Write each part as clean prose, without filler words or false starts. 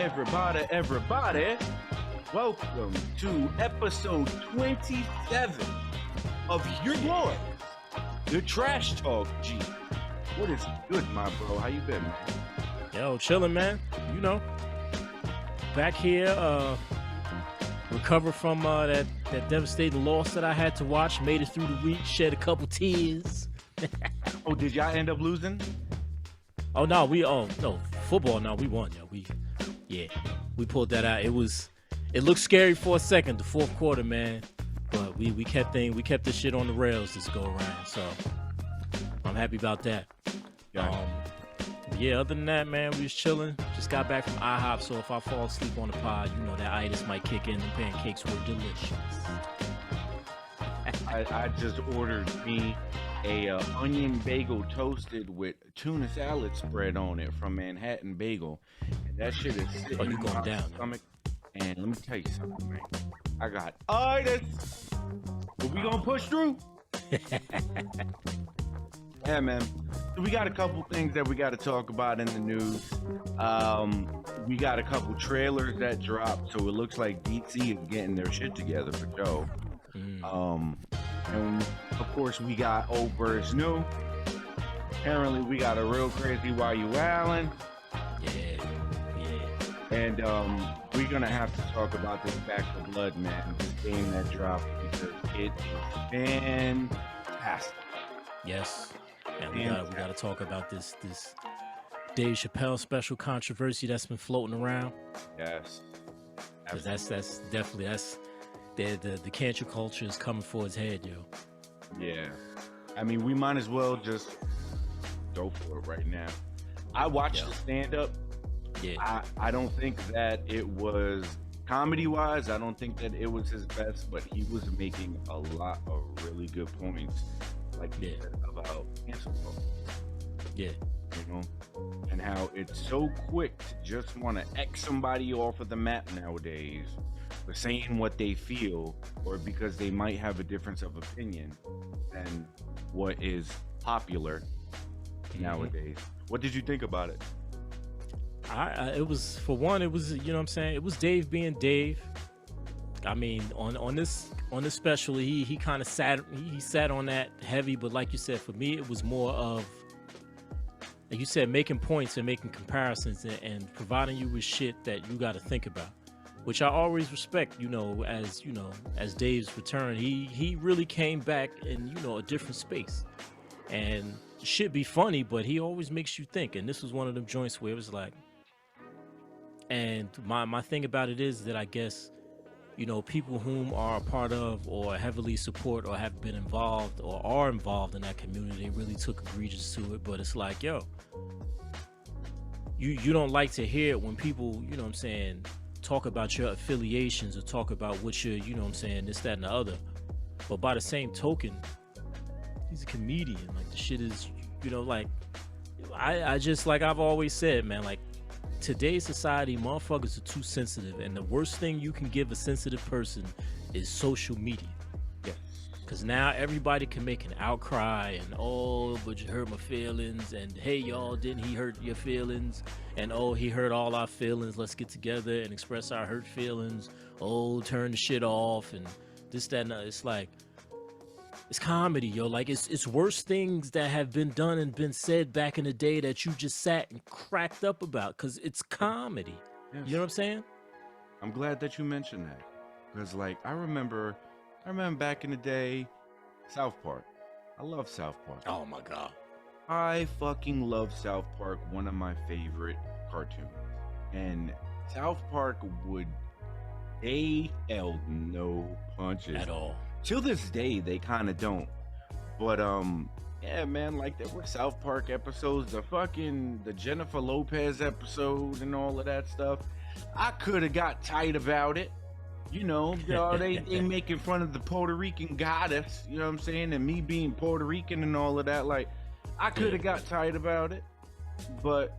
Everybody, welcome to episode 27 of your boy, the Trash Talk G. What is good, my bro? How you been, man? Yo, chilling, man. You know, back here, recover from that devastating loss that I had to watch. Made it through the week, shed a couple tears. Oh, did y'all end up losing? Oh no, football. No, we won. We pulled that out. It looked scary for a second, the fourth quarter, man. But we kept this shit on the rails this go around. So I'm happy about that. Yeah, other than that, man, we was chilling. Just got back from IHOP, so if I fall asleep on the pod, you know that itis might kick in. The pancakes were delicious. I just ordered me a onion bagel toasted with tuna salad spread on it from Manhattan Bagel, and that shit is sitting you in going my down? stomach. And let me tell you something, man. I got itis, but we gonna push through. Yeah, man. So we got a couple things that we got to talk about in the news. We got a couple trailers that dropped, so it looks like DC is getting their shit together for show. And of course we got Old Birds New. Apparently we got a real crazy You Wildin. Yeah. And we're gonna have to talk about this Back to Blood, man. This game that dropped, because it is fantastic. Yes. And we gotta talk about this Dave Chappelle special controversy that's been floating around. Yes. Because that's definitely the cancel culture is coming for its head, yo. Yeah. I mean, we might as well just go for it right now. I watched the stand-up. Yeah. I don't think that it was, comedy-wise, I don't think that it was his best, but he was making a lot of really good points, like you said, about cancel culture. Yeah. You know? And how it's so quick to just want to X somebody off of the map nowadays for saying what they feel, or because they might have a difference of opinion than what is popular nowadays. What did you think about it? It was, for one, it was, you know what I'm saying, it was Dave being Dave. I mean, on this special, he kind of sat on that heavy, but like you said, for me it was more of, like you said, making points and making comparisons and providing you with shit that you got to think about, which I always respect. As Dave's return, he really came back in a different space, and shit be funny, but he always makes you think. And this was one of them joints where it was like, and my thing about it is that I guess, people whom are a part of or heavily support or have been involved or are involved in that community, they really took egregious to it. But it's like, yo, you don't like to hear it when people, talk about your affiliations or talk about what you're, this, that, and the other. But by the same token, he's a comedian. Like, the shit is, I just, like I've always said, man, like, today's society, motherfuckers are too sensitive, and the worst thing you can give a sensitive person is social media. Yeah. Because now everybody can make an outcry and, oh, but you hurt my feelings, and hey, y'all, didn't he hurt your feelings? And oh, he hurt all our feelings. Let's get together and express our hurt feelings. Oh, turn the shit off and this, that, and that. It's like, it's comedy, yo. Like, it's worse things that have been done and been said back in the day that you just sat and cracked up about, because it's comedy. Yes. You know what I'm saying? I'm glad that you mentioned that, because, like, I remember back in the day, South Park. I love South Park. Oh my god, I fucking love South Park. One of my favorite cartoons. And South Park they held no punches at all. Till this day, they kind of don't. But, yeah, man, like, there were South Park episodes, the Jennifer Lopez episode and all of that stuff. I could have got tight about it. They making fun of the Puerto Rican goddess, you know what I'm saying? And me being Puerto Rican and all of that. Like, I could have got tight about it. But,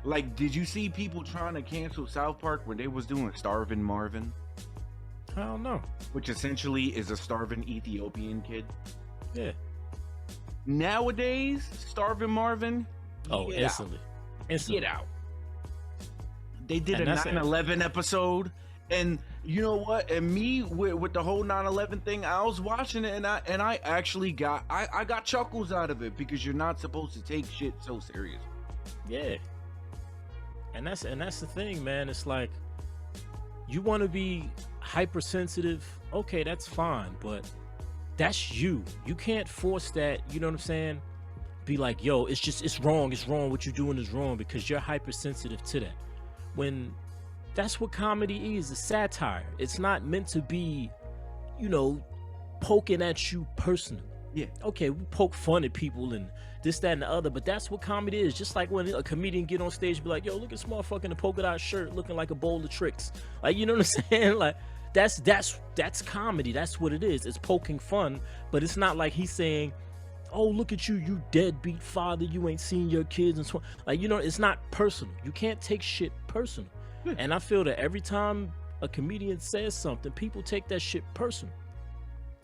like, did you see people trying to cancel South Park when they was doing Starvin' Marvin? I don't know. Which essentially is a starving Ethiopian kid. Yeah. Nowadays, Starvin' Marvin. Instantly. Get out. They did And a that's it. 9/11 episode, and you know what? And me with the whole 9/11 thing, I was watching it, and I actually got I got chuckles out of it, because you're not supposed to take shit so serious. Yeah. And that's the thing, man. It's like, you want to be hypersensitive, okay, that's fine, but that's you. You can't force that, you know what I'm saying? Be like, yo, it's wrong, what you're doing is wrong, because you're hypersensitive to that. When that's what comedy is, a satire. It's not meant to be, you know, poking at you personally. Yeah. Okay, we poke fun at people and this, that, and the other, but that's what comedy is. Just like when a comedian get on stage and be like, yo, look at this motherfucker in a polka dot shirt looking like a bowl of tricks. Like, you know what I'm saying? Like, that's comedy. That's what it is. It's poking fun, but it's not like he's saying, oh, look at you, you deadbeat father, you ain't seen your kids and so on. Like, you know, it's not personal. You can't take shit personal. And I feel that every time a comedian says something, people take that shit personal.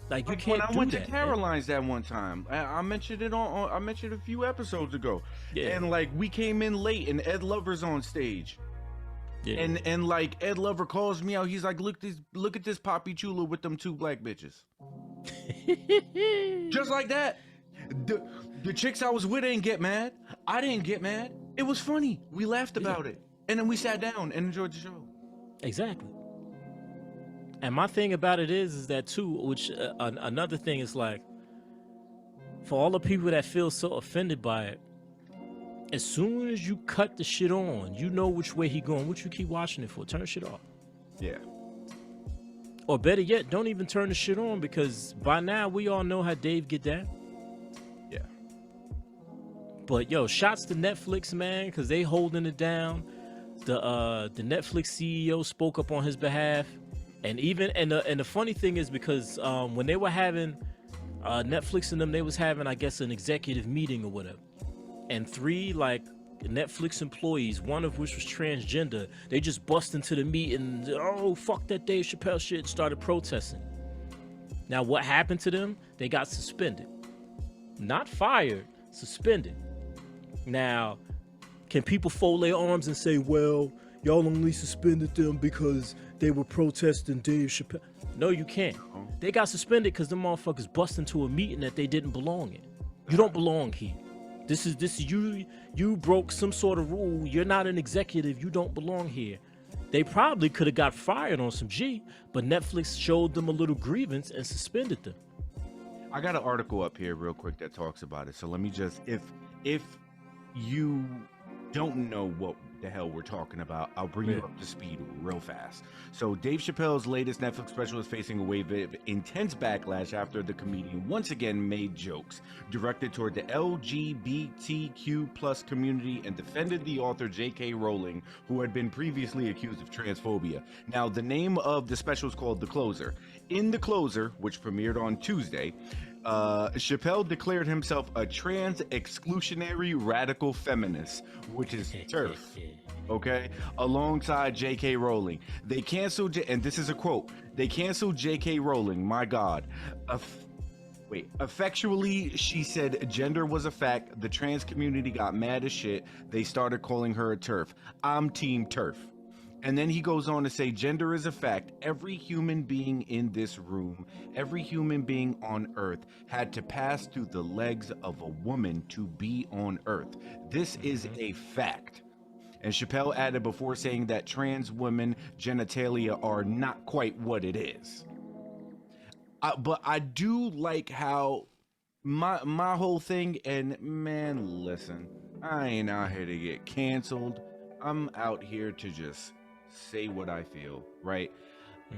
Like, you can't. When I do went that, to Caroline's that one time, I mentioned it I mentioned a few episodes ago. Yeah. And like, we came in late, and Ed Lover's on stage. Yeah. And like, Ed Lover calls me out. He's like, look at this Papi Chula with them 2 black bitches. Just like that. The chicks I was with didn't get mad. I didn't get mad. It was funny. We laughed about it. And then we sat down and enjoyed the show. Exactly. And my thing about it is that too, which another thing is like, for all the people that feel so offended by it, as soon as you cut the shit on, you know which way he going. What you keep watching it for? Turn the shit off. Yeah. Or better yet, don't even turn the shit on, because by now we all know how Dave get down. Yeah. But yo, shots to Netflix, man, because they holding it down. The Netflix CEO spoke up on his behalf, and the funny thing is, because when they were having Netflix and them, they was having, I guess, an executive meeting or whatever, and 3 like Netflix employees, one of which was transgender, they just bust into the meeting, oh fuck that Dave Chappelle shit, and started protesting. Now what happened to them? They got suspended, not fired, suspended. Now, can people fold their arms and say, well, y'all only suspended them because they were protesting Dave Chappelle? No, you can't. They got suspended because the motherfuckers bust into a meeting that they didn't belong in. You don't belong here. This is you broke some sort of rule. You're not an executive. You don't belong here. They probably could have got fired on some G, but Netflix showed them a little grievance and suspended them. I got an article up here real quick that talks about it. So let me just, if you don't know what the hell we're talking about, I'll bring you up to speed real fast. So Dave Chappelle's latest Netflix special is facing a wave of intense backlash after the comedian once again made jokes directed toward the LGBTQ plus community and defended the author J.K. Rowling, who had been previously accused of transphobia. Now, the name of the special is called The Closer. In The Closer, which premiered on Tuesday, Chappelle declared himself a trans exclusionary radical feminist, which is TERF, okay, alongside J.K. Rowling. They canceled, and this is a quote, they canceled J.K. Rowling, my God. Effectually, she said gender was a fact. The trans community got mad as shit. They started calling her a TERF. I'm team TERF. And then he goes on to say, gender is a fact. Every human being in this room, every human being on earth had to pass through the legs of a woman to be on earth. This is a fact. And Chappelle added before saying that trans women genitalia are not quite what it is. But I do like how my whole thing, and man, listen, I ain't out here to get canceled. I'm out here to just say what I feel, right?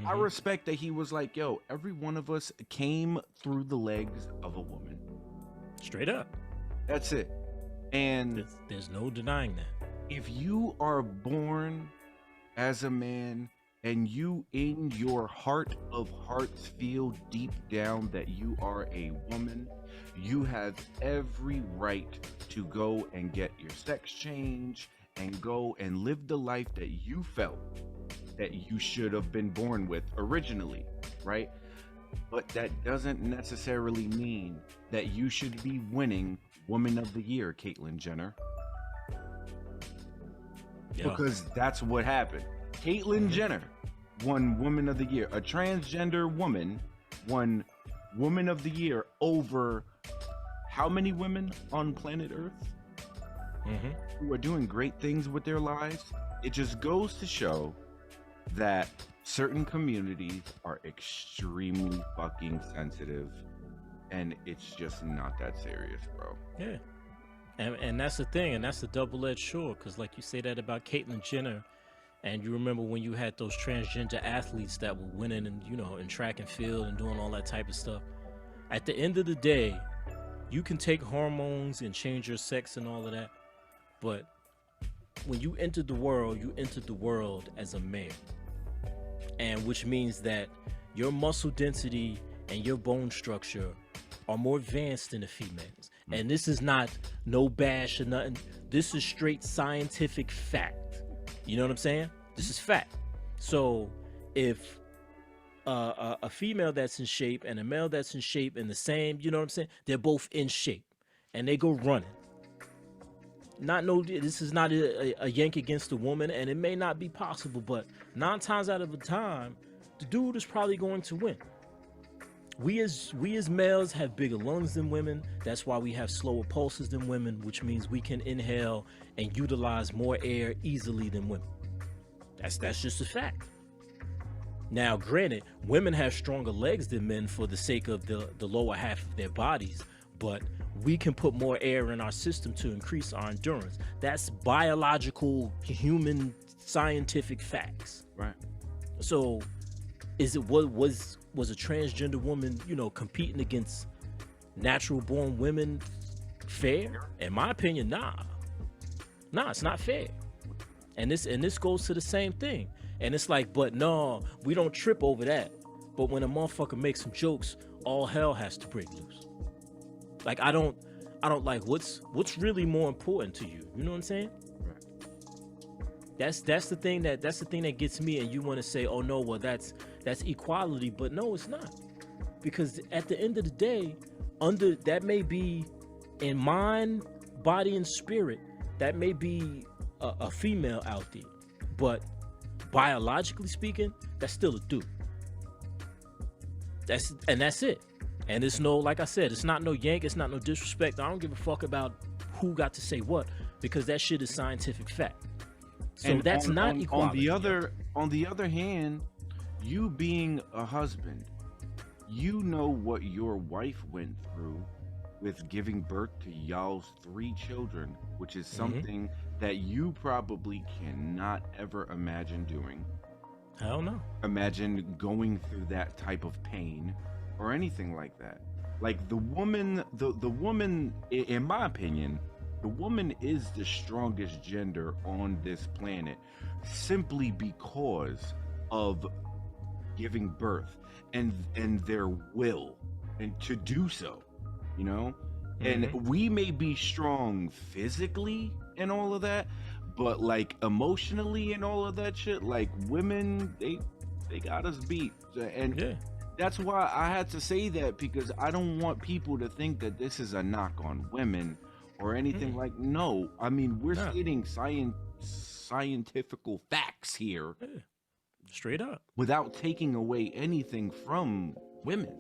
I respect that he was like, yo, every one of us came through the legs of a woman. Straight up. That's it. And there's no denying that. If you are born as a man and you in your heart of hearts feel deep down that you are a woman, you have every right to go and get your sex change and go and live the life that you felt that you should have been born with originally, right? But that doesn't necessarily mean that you should be winning Woman of the Year, Caitlyn Jenner. Yeah. because that's what happened. Caitlyn Jenner won Woman of the Year. A transgender woman won Woman of the Year over how many women on planet Earth who are doing great things with their lives? It just goes to show that certain communities are extremely fucking sensitive, and it's just not that serious, bro. Yeah. And that's the thing, and that's the double-edged sword, because like you say that about Caitlyn Jenner, and you remember when you had those transgender athletes that were winning and, you know, in track and field and doing all that type of stuff. At the end of the day, you can take hormones and change your sex and all of that, but when you entered the world, you entered the world as a male. And which means that your muscle density and your bone structure are more advanced than the females. And this is not no bash or nothing. This is straight scientific fact. You know what I'm saying? This is fact. So if a female that's in shape and a male that's in shape and the same, you know what I'm saying? They're both in shape and they go running. This is not a yank against the woman, and it may not be possible, but 9 times out of the time, the dude is probably going to win. We as males have bigger lungs than women. That's why we have slower pulses than women, which means we can inhale and utilize more air easily than women. That's just a fact. Now, granted, women have stronger legs than men for the sake of the lower half of their bodies, but we can put more air in our system to increase our endurance. That's biological, human, scientific facts. Right. So, was a transgender woman, you know, competing against natural-born women fair? In my opinion, nah, it's not fair. And this goes to the same thing. And it's like, but no, we don't trip over that. But when a motherfucker makes some jokes, all hell has to break loose. Like, I don't like what's really more important to you. You know what I'm saying? Right. That's the thing that gets me. And you want to say, oh no, well that's equality, but no, it's not. Because at the end of the day, that may be in mind, body, and spirit, that may be a female out there, but biologically speaking, that's still a dude. That's it. And it's no, like I said, it's not no yank, it's not no disrespect. I don't give a fuck about who got to say what, because that shit is scientific fact. So And that's not equality. On the other hand, you being a husband, you know what your wife went through with giving birth to y'all's 3 children, which is something that you probably cannot ever imagine doing. Hell no. Imagine going through that type of pain or anything like that. Like the woman, in my opinion, the woman is the strongest gender on this planet simply because of giving birth and their will and to do so, you know? And we may be strong physically and all of that, but like emotionally and all of that shit, like women, they got us beat. And that's why I had to say that, because I don't want people to think that this is a knock on women or anything. Like, no, I mean, we're stating scientifical facts here. Straight up. Without taking away anything from women.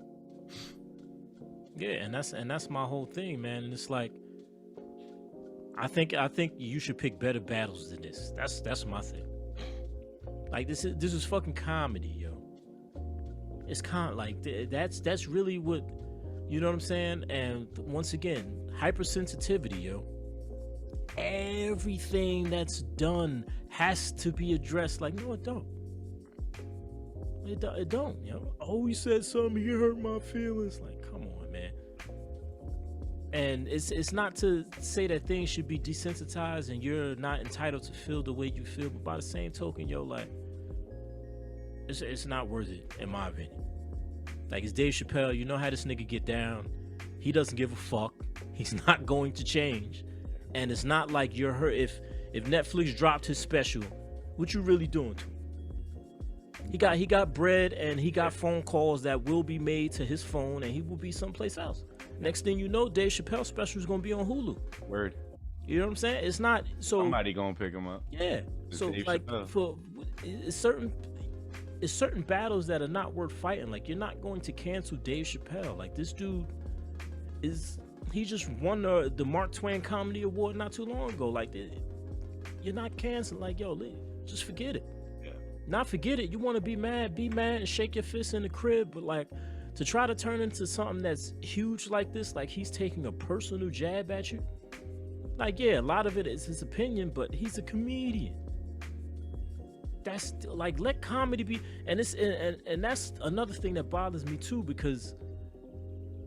Yeah, and that's my whole thing, man. And it's like, I think you should pick better battles than this. That's my thing. Like, this is fucking comedy, yo. It's kind of like that's really what, you know what I'm saying? And once again, hypersensitivity, yo. Everything that's done has to be addressed. Like, no, it don't. It don't, yo. Oh, he said something, he hurt my feelings. Like, come on, man. And it's not to say that things should be desensitized and you're not entitled to feel the way you feel, but by the same token, yo, like, it's not worth it, in my opinion. Like, it's Dave Chappelle. You know how this nigga get down. He doesn't give a fuck. He's not going to change. And it's not like you're hurt. If Netflix dropped his special, what you really doing to him? He got bread and he got phone calls that will be made to his phone, and he will be someplace else. Next thing you know, Dave Chappelle special is gonna be on Hulu. Word. You know what I'm saying? It's not so. Somebody gonna pick him up. Yeah. It's So Dave like Chappelle. it's certain battles that are not worth fighting. Like you're not going to cancel Dave Chappelle. Like this dude he just won the Mark Twain Comedy Award not too long ago. Like you're not canceling. Like yo, just forget it. Yeah. Not forget it. You want to be mad and shake your fist in the crib, but like to try to turn into something that's huge like this, like he's taking a personal jab at you. Like yeah, a lot of it is his opinion, but he's a comedian. That's like let comedy be, and it's and that's another thing that bothers me too, because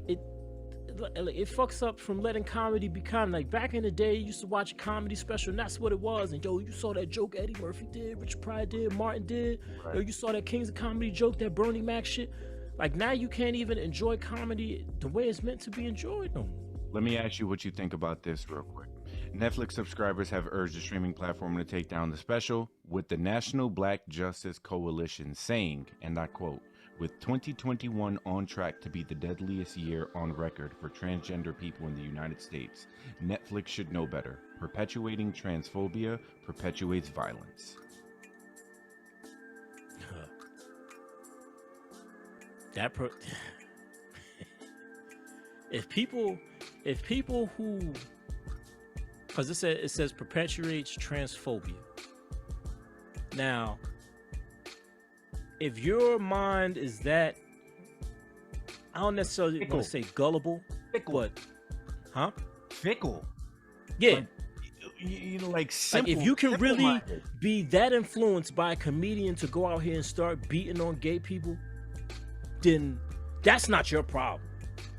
it fucks up from letting comedy be comedy. Like back in the day, you used to watch a comedy special, and that's what it was. And yo, you saw that joke Eddie Murphy did, Richard Pryor did, Martin did. Right. Yo, you saw that Kings of Comedy joke, that Bernie Mac shit. Like now, you can't even enjoy comedy the way it's meant to be enjoyed. No. Let me ask you what you think about this real quick. Netflix subscribers have urged the streaming platform to take down the special, with the National Black Justice Coalition saying, and I quote, with 2021 on track to be the deadliest year on record for transgender people in the United States, Netflix should know better. Perpetuating transphobia perpetuates violence. If people who, because it says perpetuates transphobia. Now, if your mind is that, I don't necessarily want to say gullible, Fickle. but, huh? Fickle. Yeah. Like, you know, like simple. Like if you can really minded. be that influenced by a comedian to go out here and start beating on gay people, then that's not your problem.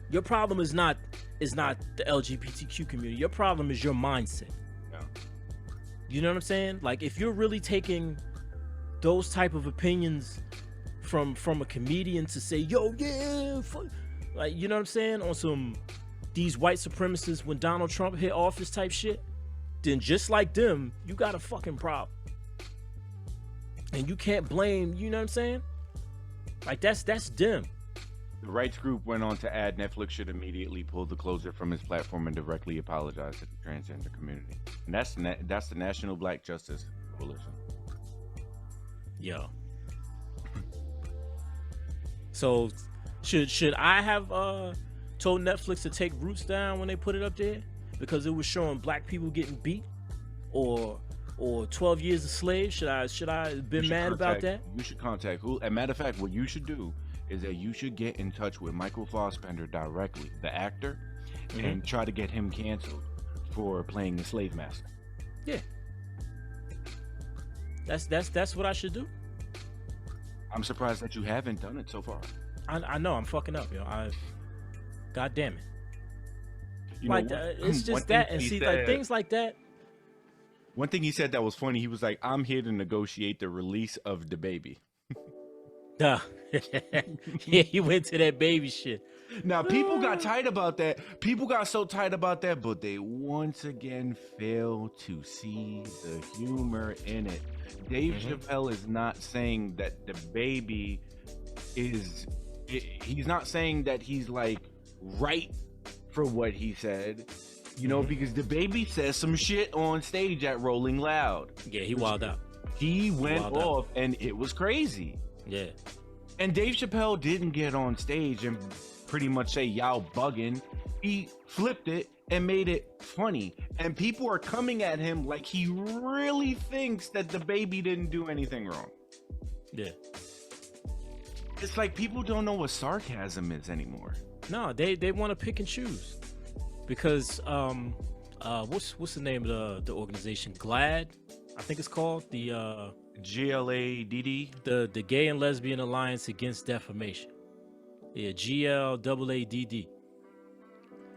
Your problem is not the LGBTQ community. Your problem is your mindset. Yeah. You know what I'm saying? Like if you're really taking those type of opinions from a comedian to say, yo, yeah, like, you know what I'm saying? On some, these white supremacists when Donald Trump hit office type shit, then just like them, you got a fucking problem. And you can't blame, you know what I'm saying? Like that's them. The rights group went on to add Netflix should immediately pull the closure from its platform and directly apologize to the transgender community. And that's the National Black Justice Coalition. Yo. So should I have told Netflix to take Roots down when they put it up there because it was showing black people getting beat, or 12 Years a Slave? Should I have been mad about that? You should contact who. As a matter of fact, what you should do is that you should get in touch with Michael Fassbender directly, the actor, and try to get him canceled for playing the slave master. Yeah. That's what I should do. I'm surprised that you haven't done it so far. I know I'm fucking up, yo. God damn it. You like know, it's just that, and see, like things like that. One thing he said that was funny. He was like, "I'm here to negotiate the release of the baby." Duh. Yeah, he went to that baby shit. Now, people got tight about that. People got so tight about that, but they once again fail to see the humor in it. Dave Chappelle is not saying that the baby is... He's not saying that he's, like, right for what he said, you know, because the baby says some shit on stage at Rolling Loud. Yeah, he wilded out. He went off, and it was crazy. Yeah. And Dave Chappelle didn't get on stage and pretty much say, y'all bugging. He flipped it and made it funny. And people are coming at him like he really thinks that the baby didn't do anything wrong. Yeah. It's like people don't know what sarcasm is anymore. No, they want to pick and choose. Because what's the name of the organization? GLAAD, I think it's called. The GLAADD, the Gay and Lesbian Alliance Against Defamation. Yeah, GLAADD.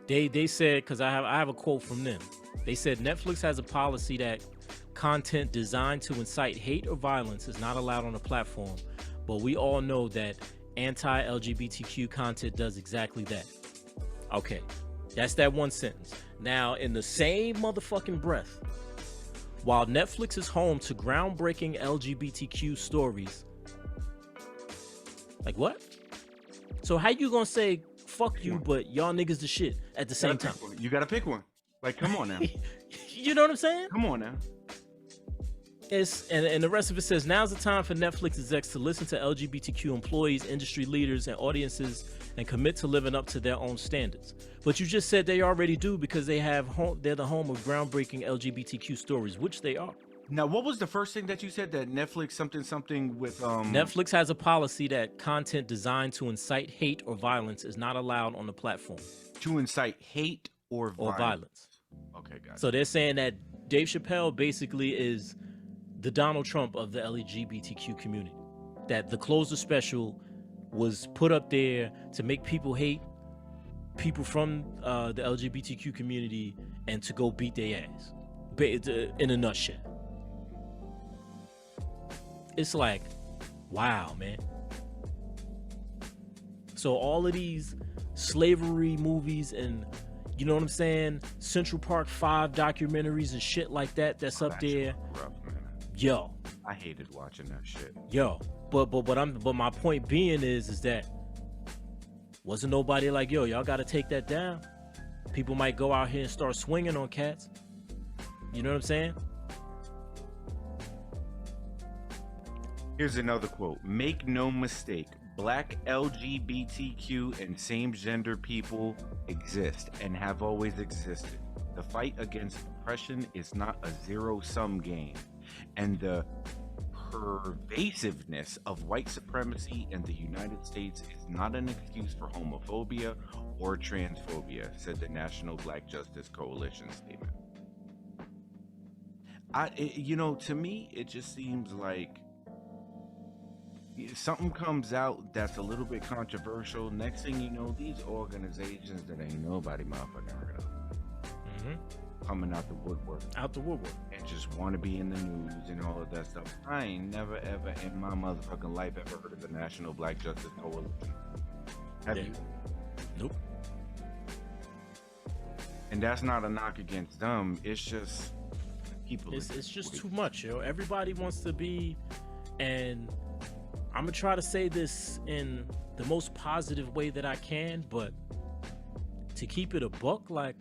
They said, because I have a quote from them. They said Netflix has a policy that content designed to incite hate or violence is not allowed on the platform, but we all know that anti-LGBTQ content does exactly that. Okay, that's that one sentence. Now, in the same motherfucking breath, while Netflix is home to groundbreaking LGBTQ stories, like what? So how you gonna say fuck you, but y'all niggas the shit at the same time? You gotta pick one. Like, come on now. You know what I'm saying? Come on now. And the rest of it says, now's the time for Netflix execs to listen to LGBTQ employees, industry leaders, and audiences and commit to living up to their own standards. But you just said they already do because they're the home of groundbreaking LGBTQ stories, which they are. Now, what was the first thing that you said? That Netflix something with Netflix has a policy that content designed to incite hate or violence is not allowed on the platform. To incite hate or violence. Okay, guys. So they're saying that Dave Chappelle basically is the Donald Trump of the LGBTQ community. That the Closer special was put up there to make people hate people from the LGBTQ community and to go beat their ass. In a nutshell. It's like, wow, man. So all of these slavery movies and, you know what I'm saying, Central Park 5 documentaries and shit like that that's up there. Rough, man. Yo. I hated watching that shit. Yo. But my point being is that wasn't nobody like, yo, y'all got to take that down. People might go out here and start swinging on cats. You know what I'm saying? Here's another quote. Make no mistake, Black LGBTQ and same-gender people exist and have always existed. The fight against oppression is not a zero-sum game, and the pervasiveness of white supremacy in the United States is not an excuse for homophobia or transphobia, said the National Black Justice Coalition statement. To me, it just seems like something comes out that's a little bit controversial. Next thing you know, these organizations that ain't nobody motherfucking heard of coming out the woodwork. And just want to be in the news and all of that stuff. I ain't never ever in my motherfucking life ever heard of the National Black Justice Coalition. Have you? Nope. And that's not a knock against them. It's just people. It's just too much, yo. Everybody wants to be, and I'm gonna try to say this in the most positive way that I can, but to keep it a buck, like,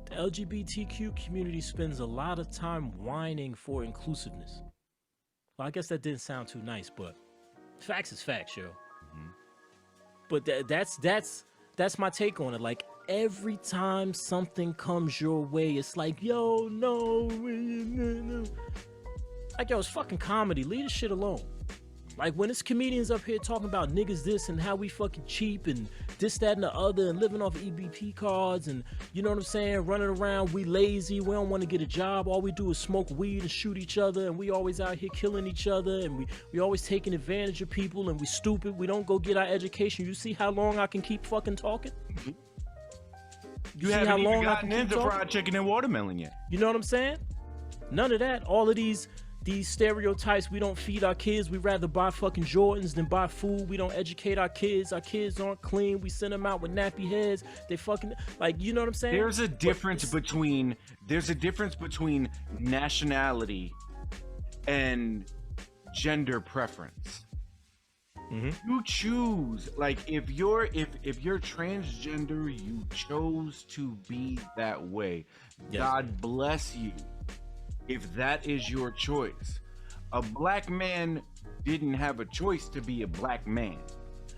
the LGBTQ community spends a lot of time whining for inclusiveness. Well, I guess that didn't sound too nice, but facts is facts, yo. But that's my take on it. Like, every time something comes your way, it's like, yo, no. Like, yo, it's fucking comedy. Leave this shit alone. Like, when it's comedians up here talking about niggas this and how we fucking cheap and this, that, and the other and living off EBP cards and, you know what I'm saying, running around, we lazy, we don't want to get a job, all we do is smoke weed and shoot each other, and we always out here killing each other, and we always taking advantage of people, and we stupid, we don't go get our education. You see how long I can keep fucking talking? You haven't even gotten into fried chicken and watermelon yet. You know what I'm saying? None of that. All of these stereotypes. We don't feed our kids. We rather buy fucking Jordans than buy food. We don't educate our kids. Our kids aren't clean. We send them out with nappy heads. They fucking, like, you know what I'm saying? There's a difference between nationality and gender preference. You choose, like, if you're transgender, you chose to be that way. Yes. God bless you if that is your choice. A black man didn't have a choice to be a black man.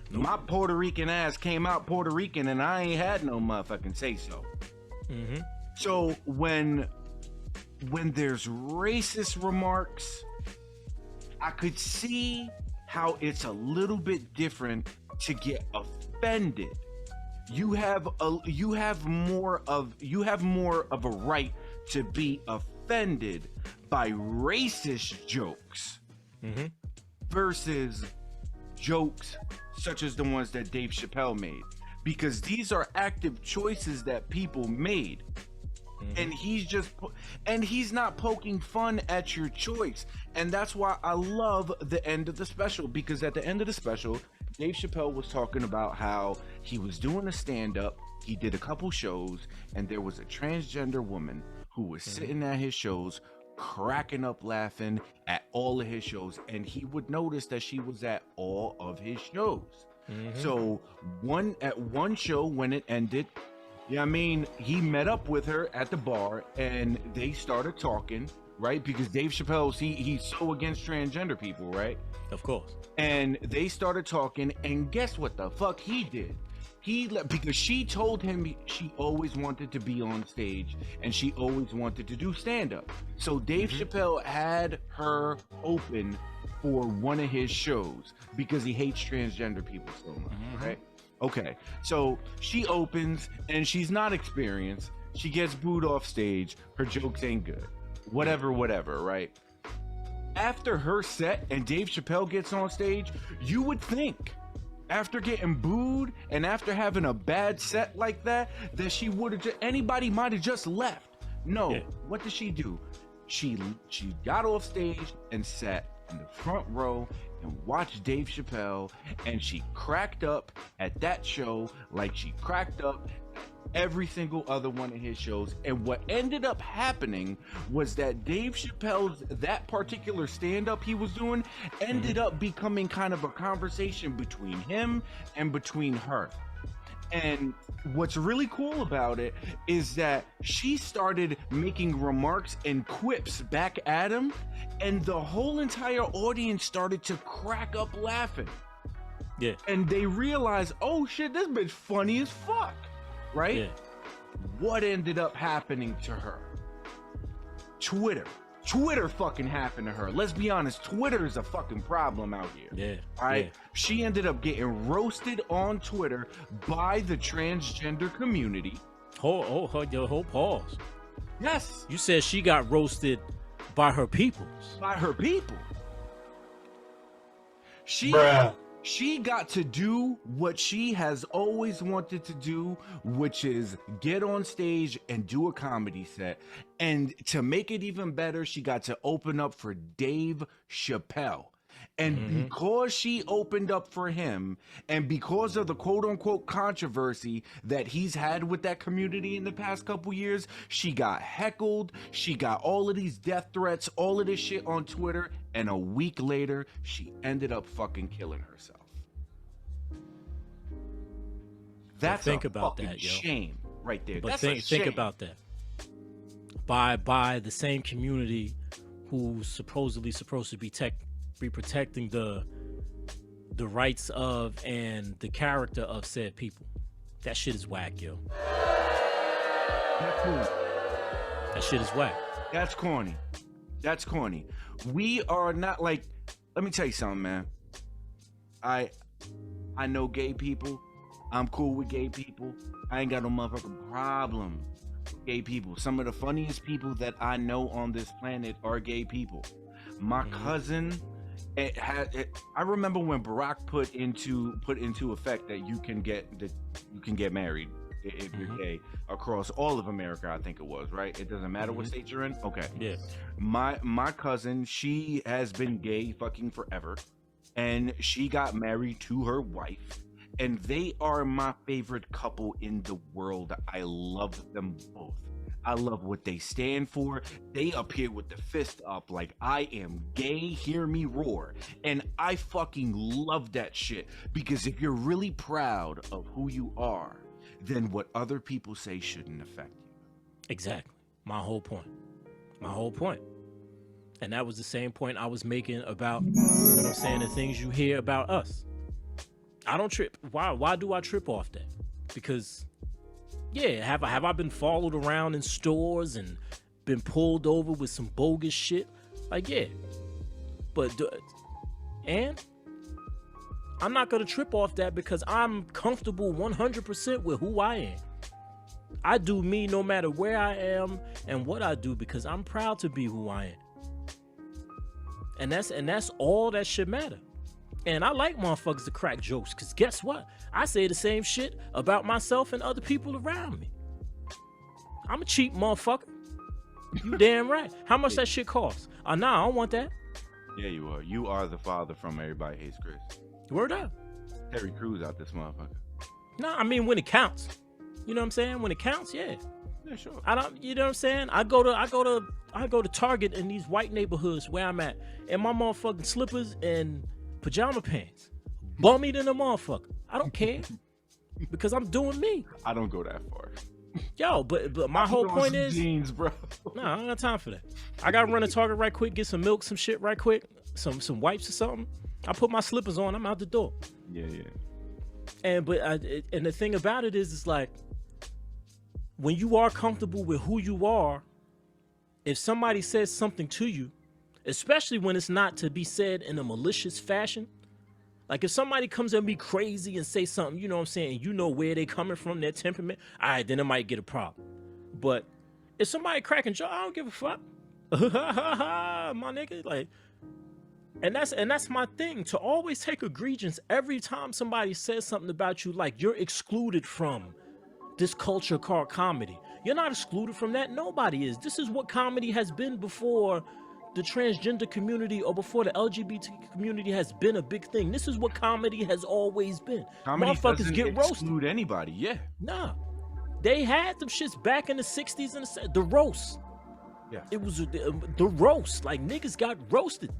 Nope. My Puerto Rican ass came out Puerto Rican and I ain't had no motherfucking say so. So when there's racist remarks, I could see how it's a little bit different to get offended. You have more of a right to be offended by racist jokes versus jokes such as the ones that Dave Chappelle made, because these are active choices that people made. And he's not poking fun at your choice. And that's why I love the end of the special, because at the end of the special, Dave Chappelle was talking about how he was doing a stand-up. He did a couple shows, and there was a transgender woman who was sitting at his shows, cracking up laughing at all of his shows, and he would notice that she was at all of his shows. So at one show, when it ended, Yeah, I mean, he met up with her at the bar and they started talking, right? Because Dave Chappelle's he's so against transgender people, right? Of course. And they started talking, and guess what the fuck he did? Because she told him she always wanted to be on stage and she always wanted to do stand-up. So Dave Chappelle had her open for one of his shows because he hates transgender people so much, right? Okay, so she opens and she's not experienced. She gets booed off stage. Her jokes ain't good. Whatever, right? After her set and Dave Chappelle gets on stage, you would think after getting booed and after having a bad set like that she would have anybody might have just left. No, yeah. What did she do? She got off stage and sat in the front row and watched Dave Chappelle, and she cracked up at that show like she cracked up every single other one of his shows. And what ended up happening was that Dave Chappelle's that particular stand-up he was doing ended up becoming kind of a conversation between him and between her. And what's really cool about it is that she started making remarks and quips back at him, and the whole entire audience started to crack up laughing. Yeah. And they realized, oh shit, this bitch funny as fuck. Right? Yeah. What ended up happening to her? Twitter fucking happened to her. Let's be honest, Twitter is a fucking problem out here. Yeah. All right? Yeah. She ended up getting roasted on Twitter by the transgender community. Hold pause. Yes. You said she got roasted by her peoples. By her people. She got to do what she has always wanted to do, which is get on stage and do a comedy set. And to make it even better, she got to open up for Dave Chappelle. And because she opened up for him, and because of the quote-unquote controversy that he's had with that community in the past couple years, she got heckled, she got all of these death threats, all of this shit on Twitter, and a week later, she ended up fucking killing herself. That's think a about fucking that, yo. shame right there. But That's a shame. think about that. By the same community who's supposedly supposed to be protecting the rights of and the character of said people. That shit is whack, yo. That shit is whack. That's corny. That's corny. We are not like, let me tell you something, man. I know gay people. I'm cool with gay people. I ain't got no motherfucking problem with gay people. Some of the funniest people that I know on this planet are gay people. My cousin, I remember when Barack put into effect that you can get married if you're gay across all of America. I think it was, right? It doesn't matter what state you're in. Okay. Yeah. My cousin, she has been gay fucking forever, and she got married to her wife. And they are my favorite couple in the world. I love them both. I love what they stand for. They up here with the fist up like, I am gay, hear me roar. And I fucking love that shit. Because if you're really proud of who you are, then what other people say shouldn't affect you. Exactly. My whole point. And that was the same point I was making about, you know what I'm saying, the things you hear about us. I don't trip. Why do I trip off that? Because, yeah, have I been followed around in stores and been pulled over with some bogus shit? Like, yeah. But, and I'm not going to trip off that because I'm comfortable 100% with who I am. I do me no matter where I am and what I do because I'm proud to be who I am. And that's all that should matter. And I like motherfuckers to crack jokes, because guess what? I say the same shit about myself and other people around me. I'm a cheap motherfucker. You damn right. How much that shit cost? Nah, I don't want that. Yeah, you are. You are the father from Everybody Hates Chris. Word up. Terry Crews out this motherfucker. Nah, I mean when it counts. You know what I'm saying? When it counts, yeah. Yeah, sure. I don't. You know what I'm saying? I go to Target in these white neighborhoods where I'm at, and my motherfucking slippers and pajama pants, bummy than a motherfucker. I don't care because I'm doing me. I don't go that far. Yo, but my whole point is, jeans, bro. no, I don't got time for that. I gotta run to Target right quick, get some milk, some shit right quick, some wipes or something. I put my slippers on, I'm out the door. Yeah. And the thing about it is, it's like, when you are comfortable with who you are, if somebody says something to you, especially when it's not to be said in a malicious fashion, like if somebody comes at me crazy and say something, you know what I'm saying, you know where they coming from, their temperament, all right, then it might get a problem. But if somebody cracking joke, I don't give a fuck. My nigga, like, and that's my thing, to always take egregious every time somebody says something about you, like you're excluded from this culture called comedy. You're not excluded from that. Nobody is. This is what comedy has been before the transgender community or before the LGBT community has been a big thing. This is what comedy has always been. Comedy Motherfuckers doesn't get roasted. exclude anybody. Yeah. Nah, they had them shits back in the 60s and the roast. Yeah. It was the roast. Like, niggas got roasted.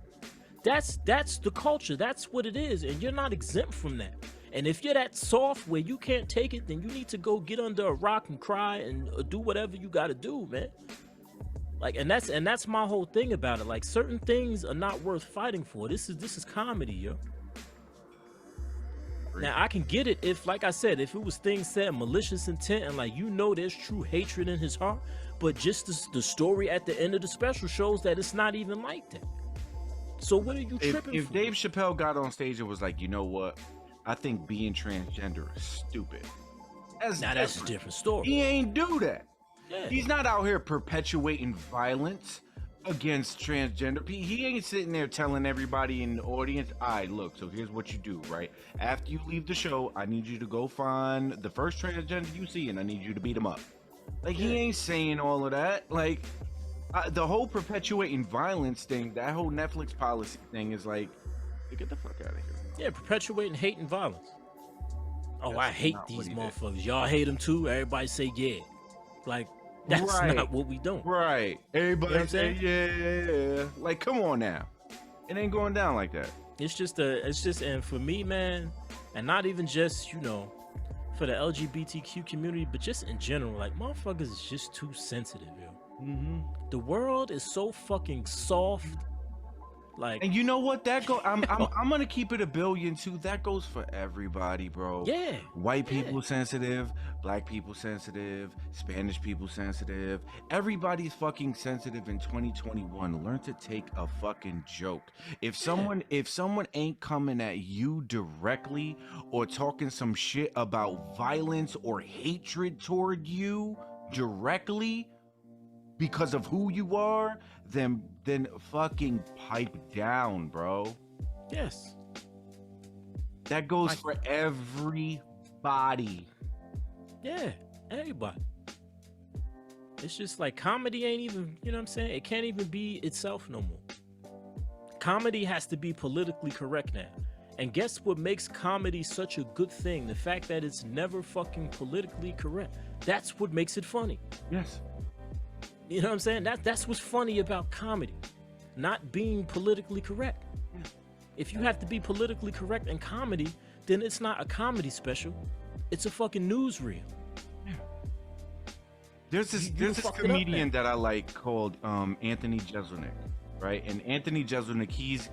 That's the culture. That's what it is, and you're not exempt from that. And if you're that soft where you can't take it, then you need to go get under a rock and cry and do whatever you got to do, man. Like, and that's my whole thing about it. Like, certain things are not worth fighting for. This is comedy, yo. Now, I can get it if, like I said, if it was things said malicious intent and, like, you know, there's true hatred in his heart, but just the story at the end of the special shows that it's not even like that. So what are you tripping if for? Dave Chappelle got on stage and was like, you know what, I think being transgender is stupid. That's a different story. He ain't do that. Yeah. He's not out here perpetuating violence against transgender people. He ain't sitting there telling everybody in the audience, all right, look, so here's what you do, right? After you leave the show, I need you to go find the first transgender you see, and I need you to beat him up. Like, he ain't saying all of that. Like, the whole perpetuating violence thing, that whole Netflix policy thing is like, get the fuck out of here. Yeah, perpetuating hate and violence. Oh, I hate these motherfuckers. Y'all hate them too? Everybody say yeah. Like, that's not what we doing. Right. Everybody, you know say yeah. Like, come on now. It ain't going down like that. It's just, and for me, man, and not even just, you know, for the LGBTQ community, but just in general, like, motherfuckers is just too sensitive, yo. The world is so fucking soft. Like, and you know what? That go. I'm gonna keep it a billion too. That goes for everybody, bro. Yeah. White people sensitive, black people sensitive, Spanish people sensitive. Everybody's fucking sensitive in 2021. Learn to take a fucking joke. If someone ain't coming at you directly or talking some shit about violence or hatred toward you directly because of who you are, then fucking pipe down, bro. Yes. That goes for everybody. Yeah, everybody. It's just like, comedy ain't even, you know what I'm saying? It can't even be itself no more. Comedy has to be politically correct now. And guess what makes comedy such a good thing? The fact that it's never fucking politically correct. That's what makes it funny. Yes. You know what I'm saying? That's what's funny about comedy, not being politically correct. If you have to be politically correct in comedy, then it's not a comedy special. It's a fucking newsreel. Yeah. There's this comedian that I like called Anthony Jeselnik, right? And Anthony Jeselnik, he's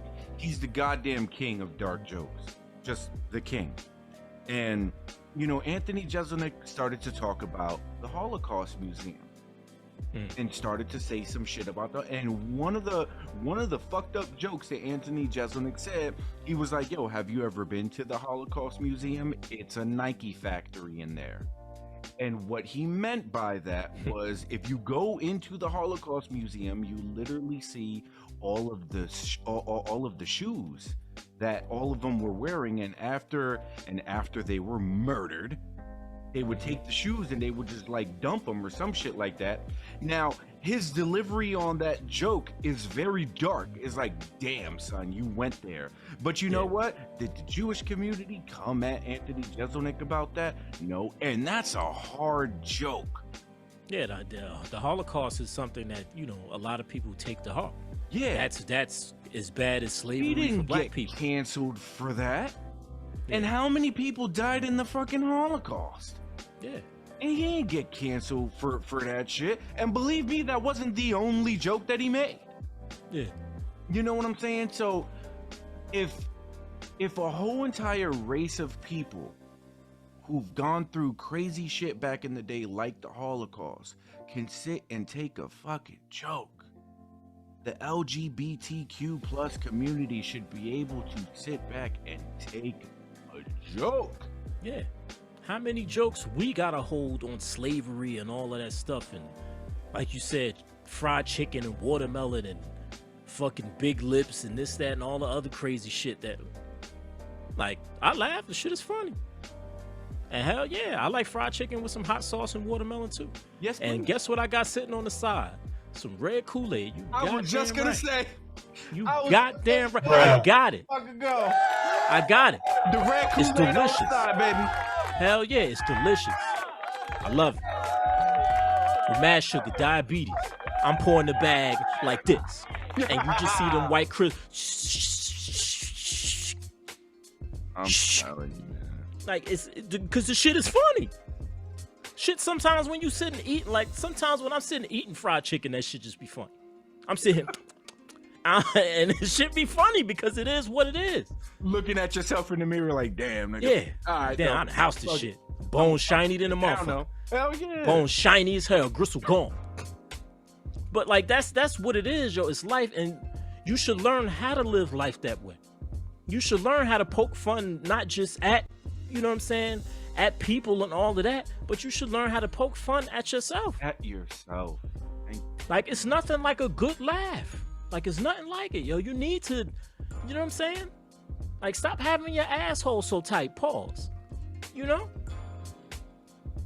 the goddamn king of dark jokes, just the king. And you know, Anthony Jeselnik started to talk about the Holocaust Museum. And started to say some shit about that. And one of the fucked up jokes that Anthony Jeselnik said, he was like, yo, have you ever been to the Holocaust Museum? It's a Nike factory in there. And what he meant by that was, if you go into the Holocaust Museum, you literally see all of the shoes that all of them were wearing, and after they were murdered, they would take the shoes and they would just like dump them or some shit like that. Now, his delivery on that joke is very dark. It's like, damn, son, you went there. But you know what? Did the Jewish community come at Anthony Jeselnik about that? No. And that's a hard joke. Yeah, the Holocaust is something that, you know, a lot of people take to heart. Yeah. That's as bad as slavery for black people. Canceled for that. Yeah. And how many people died in the fucking Holocaust? Yeah. And he ain't get canceled for that shit. And believe me, that wasn't the only joke that he made. Yeah. You know what I'm saying? So if a whole entire race of people who've gone through crazy shit back in the day, like the Holocaust, can sit and take a fucking joke, the LGBTQ plus community should be able to sit back and take a joke. Yeah. How many jokes we got to hold on slavery and all of that stuff, and like you said, fried chicken and watermelon and fucking big lips and this, that, and all the other crazy shit that, like, I laugh. The shit is funny. And hell yeah, I like fried chicken with some hot sauce and watermelon too. Yes, and please. Guess what I got sitting on the side? Some red Kool-Aid. I was just gonna say. You goddamn right. I got it. Fucking go. I got it. The red Kool-Aid It's delicious, on the side, baby. Hell yeah, it's delicious. I love it. With mad sugar, diabetes. I'm pouring the bag like this, and you just see them white crisps. I'm telling you, man. Like, it's because the shit is funny. Shit, sometimes when you sit and eat, like sometimes when I'm sitting eating fried chicken, that shit just be funny. I'm sitting and it should be funny because it is what it is. Looking at yourself in the mirror like, damn, nigga. Yeah. All right, damn, I'm the house this shit. Bone shiny than a motherfucker. Hell yeah. Bone shiny as hell, gristle gone. But like that's what it is, yo. It's life, and you should learn how to live life that way. You should learn how to poke fun, not just at, you know what I'm saying, at people and all of that, but you should learn how to poke fun at yourself. At yourself. Like, it's nothing like a good laugh. Like, it's nothing like it, yo. You need to, you know what I'm saying? Like, stop having your asshole so tight. Pause. You know?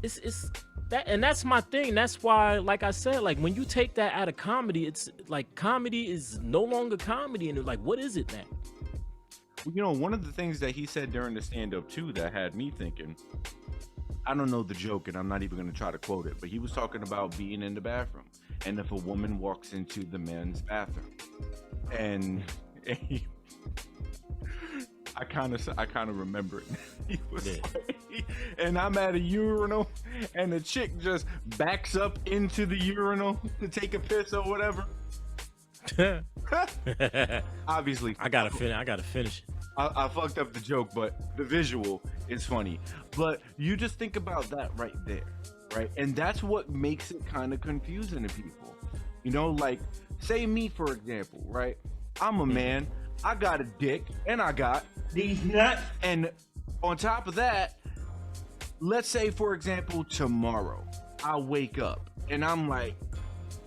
It's that, and that's my thing. That's why, like I said, like, when you take that out of comedy, it's like comedy is no longer comedy, and it's like, what is it now? You know, one of the things that he said during the stand-up too that had me thinking, I don't know the joke and I'm not even going to try to quote it, but he was talking about being in the bathroom, and if a woman walks into the men's bathroom, and I kind of remember it. He was like, and I'm at a urinal, and the chick just backs up into the urinal to take a piss or whatever. Obviously, I gotta finish it. I fucked up the joke, but the visual is funny. But you just think about that right there, right? And that's what makes it kind of confusing to people. You know, like, say me, for example, right? I'm a man, I got a dick, and I got these nuts. And on top of that, let's say, for example, tomorrow, I wake up, and I'm like,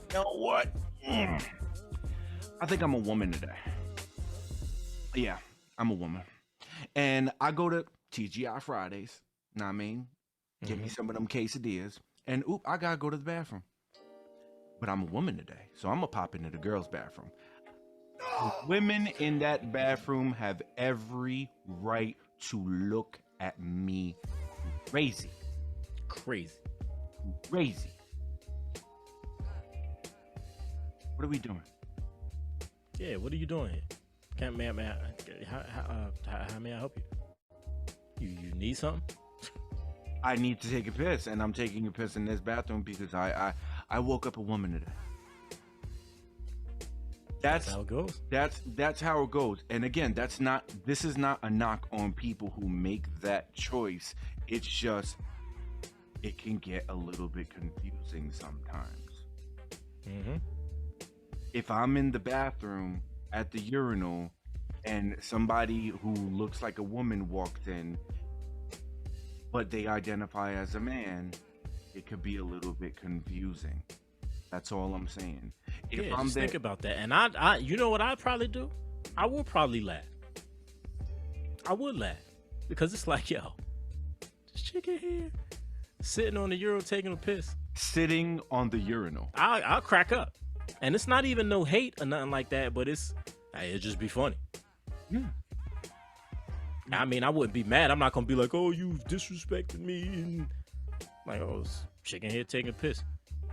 you know what? I think I'm a woman today. Yeah, I'm a woman. And I go to TGI Fridays, know what I mean? Give me some of them quesadillas. And I gotta go to the bathroom. But I'm a woman today, so I'm gonna pop into the girls' bathroom. Women in that bathroom have every right to look at me crazy. Crazy. What are we doing? Yeah, what are you doing here? How may I help you? You need something? I need to take a piss, and I'm taking a piss in this bathroom because I woke up a woman today. That's how it goes. That's how it goes. And again, this is not a knock on people who make that choice. It's just, it can get a little bit confusing sometimes. If I'm in the bathroom at the urinal and somebody who looks like a woman walked in, but they identify as a man, it could be a little bit confusing. That's all I'm saying. If I'm think about that. And I you know what I'd probably do? I would probably laugh. I would laugh. Because it's like, yo, this chick in here sitting on the urinal taking a piss. Sitting on the urinal. I'll crack up. And it's not even no hate or nothing like that, but it'd just be funny. Yeah. I mean, I wouldn't be mad. I'm not gonna be like, oh, you disrespected me, and like, oh, this chick in here taking a piss.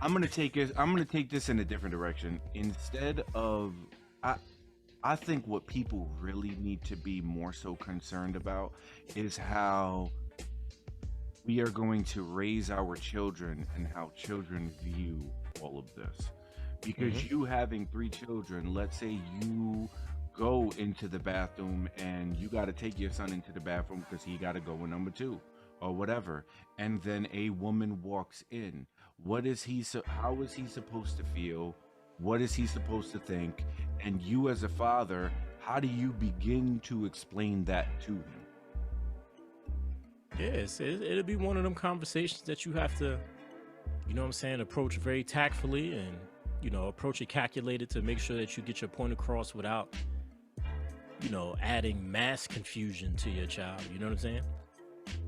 I'm gonna take this in a different direction. Instead of, I think what people really need to be more so concerned about is how we are going to raise our children and how children view all of this. Because you having 3 children, let's say you go into the bathroom and you got to take your son into the bathroom because he got to go in number 2 or whatever, and then a woman walks in. How is he supposed to feel? What is he supposed to think? And you as a father, how do you begin to explain that to him? Yes, it'll be one of them conversations that you have to, you know what I'm saying, approach very tactfully and, you know, approach it calculated to make sure that you get your point across without, you know, adding mass confusion to your child. You know what I'm saying?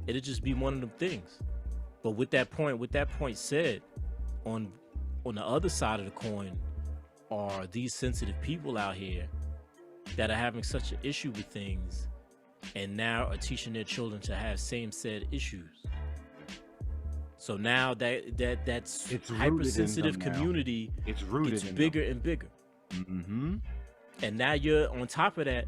It'll just be one of them things. But with that point said, on the other side of the coin are these sensitive people out here that are having such an issue with things and now are teaching their children to have same said issues. So now that's hypersensitive community, it's rooted gets in bigger and bigger. And now you're on top of that,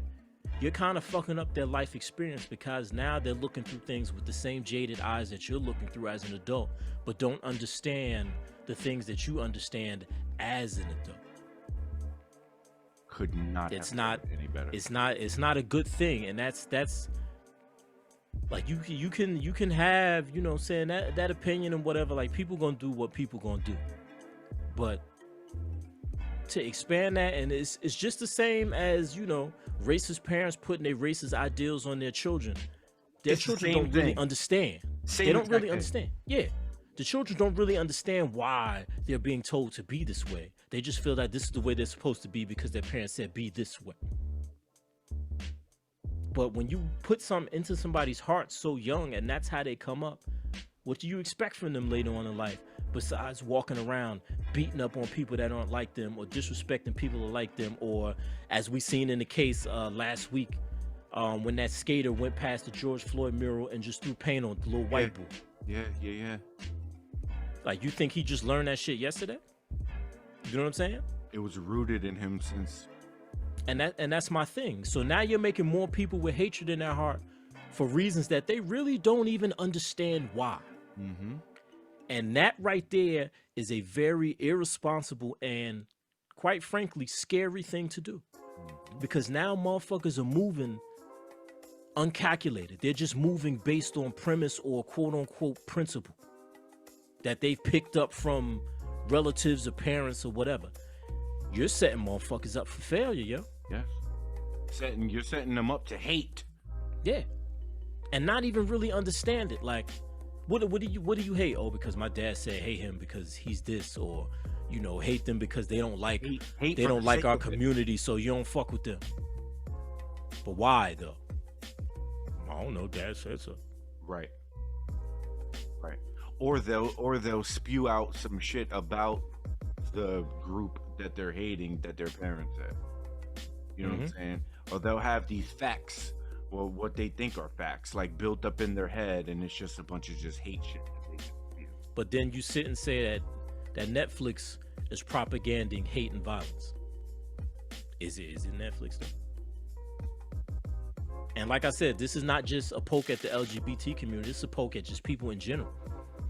you're kind of fucking up their life experience because now they're looking through things with the same jaded eyes that you're looking through as an adult, but don't understand the things that you understand as an adult. Could not it's have not any better. It's not a good thing. And that's like you can have, you know, saying that opinion and whatever, like people gonna do what people gonna do. But to expand that, and it's just the same as, you know, racist parents putting their racist ideals on their children. Their children don't really understand. They don't really understand. Yeah. The children don't really understand why they're being told to be this way. They just feel that this is the way they're supposed to be because their parents said be this way. But when you put something into somebody's heart so young and that's how they come up, what do you expect from them later on in life besides walking around beating up on people that aren't like them or disrespecting people that like them, or as we seen in the case last week when that skater went past the George Floyd mural and just threw paint on the little white boy. Yeah. Like, you think he just learned that shit yesterday? You know what I'm saying? It was rooted in him since. And that's my thing. So now you're making more people with hatred in their heart for reasons that they really don't even understand why. And that right there is a very irresponsible and, quite frankly, scary thing to do. Because now motherfuckers are moving uncalculated. They're just moving based on premise or quote-unquote principle that they've picked up from relatives or parents or whatever. You're setting motherfuckers up for failure, yo. Yes. You're setting them up to hate. Yeah. And not even really understand it. Like, what do you hate? Oh, because my dad said hate him because he's this, or, you know, hate them because they don't like hate they don't like our community, so you don't fuck with them. But why though? I don't know, dad said so. Right. Or they'll spew out some shit about the group that they're hating that their parents said. You know what I'm saying? Or they'll have these facts, or what they think are facts, like built up in their head, and it's just a bunch of just hate shit that they just feel. But then you sit and say that Netflix is propaganding hate and violence. Is it Netflix though? And like I said, this is not just a poke at the LGBT community. It's a poke at just people in general.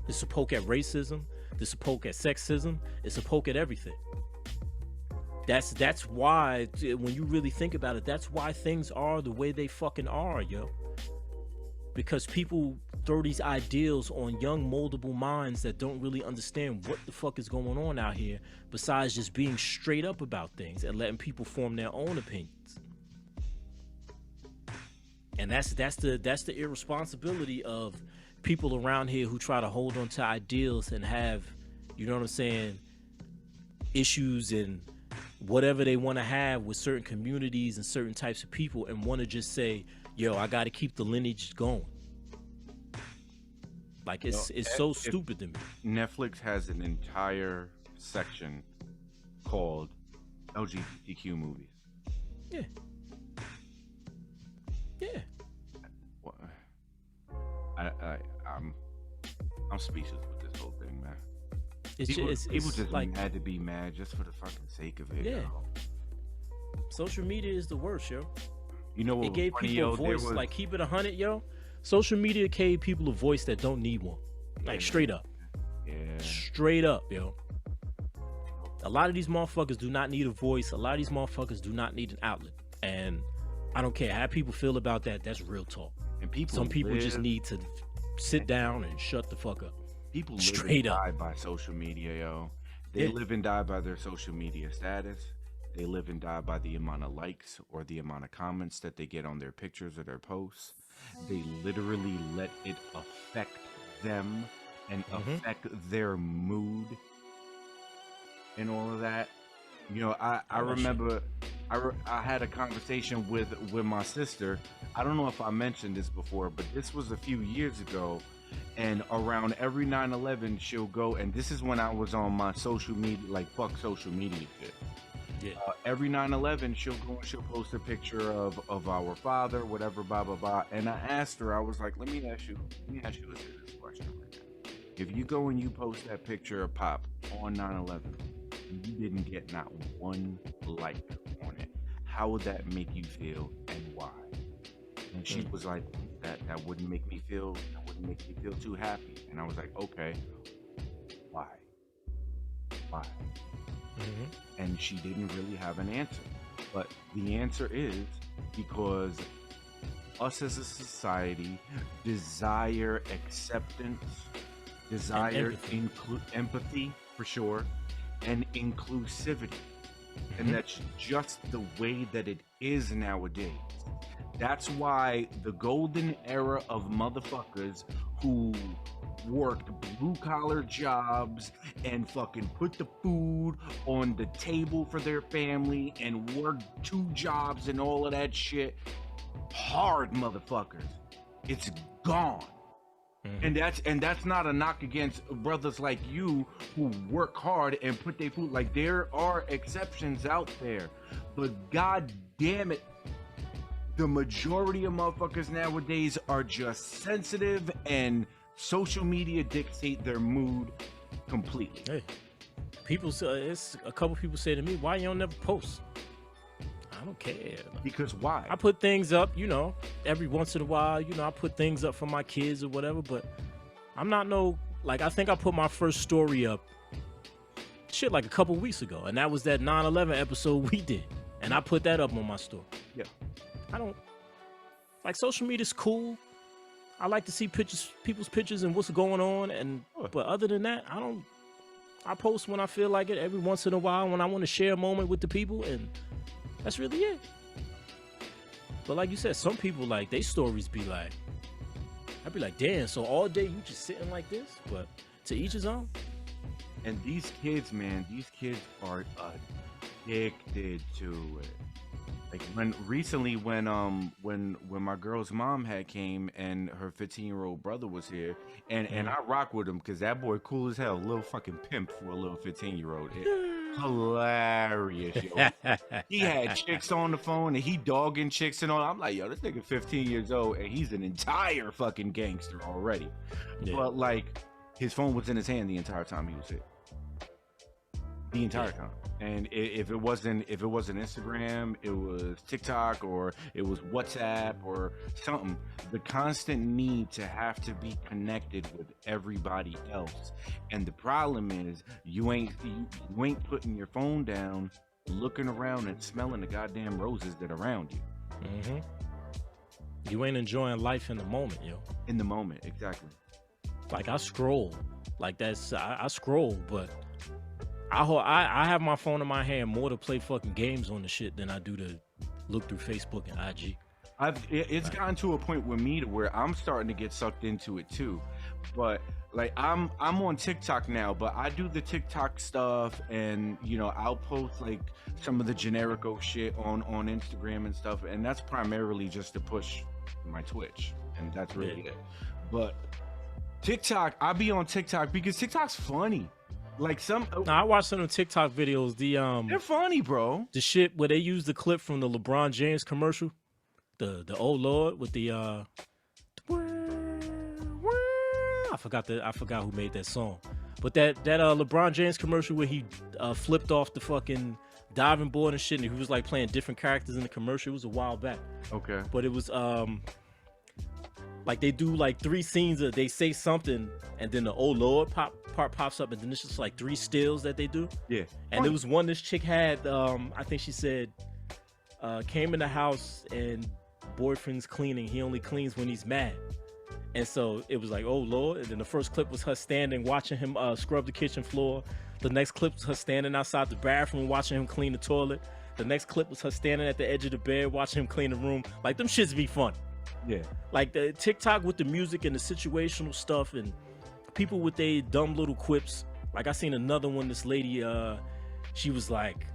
It's a poke at racism. It's a poke at sexism. It's a poke at everything. That's why, when you really think about it, that's why things are the way they fucking are, yo. Because people throw these ideals on young, moldable minds that don't really understand what the fuck is going on out here, besides just being straight up about things and letting people form their own opinions. And that's the irresponsibility of people around here who try to hold on to ideals and have, you know what I'm saying, issues and whatever they want to have with certain communities and certain types of people, and want to just say, yo, I got to keep the lineage going. Like, it's so stupid to me. Netflix has an entire section called LGBTQ movies. Yeah. What? I'm speechless with this whole thing, man. People just like, mad to be mad just for the fucking sake of it. Yeah. Yo. Social media is the worst, yo. You know what? It gave people a voice. Like, keep it 100, yo. social media gave people a voice that don't need one. Like straight up. Yeah. Straight up, yo. A lot of these motherfuckers do not need a voice. A lot of these motherfuckers do not need an outlet. And I don't care how people feel about that. That's real talk. And some people just need to sit down and shut the fuck up. People live straight and up die by social media, yo. They live and die by their social media status. They live and die by the amount of likes or the amount of comments that they get on their pictures or their posts. They literally let it affect them and affect their mood and all of that. You know, I remember I had a conversation with my sister. I don't know if I mentioned this before, but this was a few years ago. And around every 9/11, she'll go, and this is when I was on my social media, like fuck social media shit. Yeah. Every 9/11, she'll go and she'll post a picture of our father, whatever, blah blah blah. And I asked her, I was like, let me ask you this question right now. If you go and you post that picture of Pop on 9/11, you didn't get not one like on it, how would that make you feel and why? And she was like, that wouldn't make me feel too happy. And I was like, okay, why? And she didn't really have an answer. But the answer is because us as a society desire acceptance, desire empathy for sure, and inclusivity. And that's just the way that it is nowadays. That's why the golden era of motherfuckers who worked blue-collar jobs and fucking put the food on the table for their family and worked 2 jobs and all of that shit, hard motherfuckers, it's gone. And that's not a knock against brothers like you who work hard and put their food. Like, there are exceptions out there, but god damn it, the majority of motherfuckers nowadays are just sensitive, and social media dictate their mood completely. Hey, people say, it's a couple people say to me, why you don't never post? I don't care. Because why? I put things up, you know, every once in a while, you know, I put things up for my kids or whatever, but I'm not like, I think I put my first story up shit like a couple weeks ago, and that was that 9/11 episode we did, and I put that up on my story. Yeah. I don't like, social media's cool. I like to see people's pictures and what's going on, but other than that, I post when I feel like it, every once in a while when I want to share a moment with the people, and that's really it. But like you said, some people, like, they stories be like, I'd be like, damn, so all day you just sitting like this? But to each his own. And these kids, man, are addicted to it. Like, when my girl's mom had came and her 15-year-old brother was here, and I rock with him because that boy cool as hell, little fucking pimp for a little 15-year-old. Hilarious, yo. He had chicks on the phone and he dogging chicks and all. I'm like, yo, this nigga 15 years old and he's an entire fucking gangster already. Yeah. But like, his phone was in his hand the entire time he was here. The entire time. And if it wasn't Instagram, it was TikTok or it was WhatsApp or something. The constant need to have to be connected with everybody else. And the problem is you ain't putting your phone down, looking around and smelling the goddamn roses that are around you. You ain't enjoying life in the moment, yo. In the moment, exactly. Like, I scroll. Like, I scroll, but I have my phone in my hand more to play fucking games on the shit than I do to look through Facebook and IG. It's gotten to a point with me to where I'm starting to get sucked into it too. But like, I'm on TikTok now, but I do the TikTok stuff, and you know, I'll post like some of the generico shit on Instagram and stuff, and that's primarily just to push my Twitch, and that's really it. But TikTok, I be on TikTok because TikTok's funny. Like, I watched some of the TikTok videos. They're funny, bro. The shit where they use the clip from the LeBron James commercial, the Oh Lord with the I forgot who made that song, but that LeBron James commercial where he flipped off the fucking diving board and shit, and he was like playing different characters in the commercial. It was a while back. Okay. But it was like like they do like 3 scenes of they say something and then the oh Lord part pops up and then it's just like 3 stills that they do. Yeah. And there was one this chick had, I think she said, came in the house and boyfriend's cleaning. He only cleans when he's mad. And so it was like, oh Lord. And then the first clip was her standing, watching him scrub the kitchen floor. The next clip was her standing outside the bathroom, watching him clean the toilet. The next clip was her standing at the edge of the bed, watching him clean the room. Like, them shits be fun. Yeah. Like the TikTok with the music and the situational stuff and people with their dumb little quips. Like I seen another one, this lady, she was like,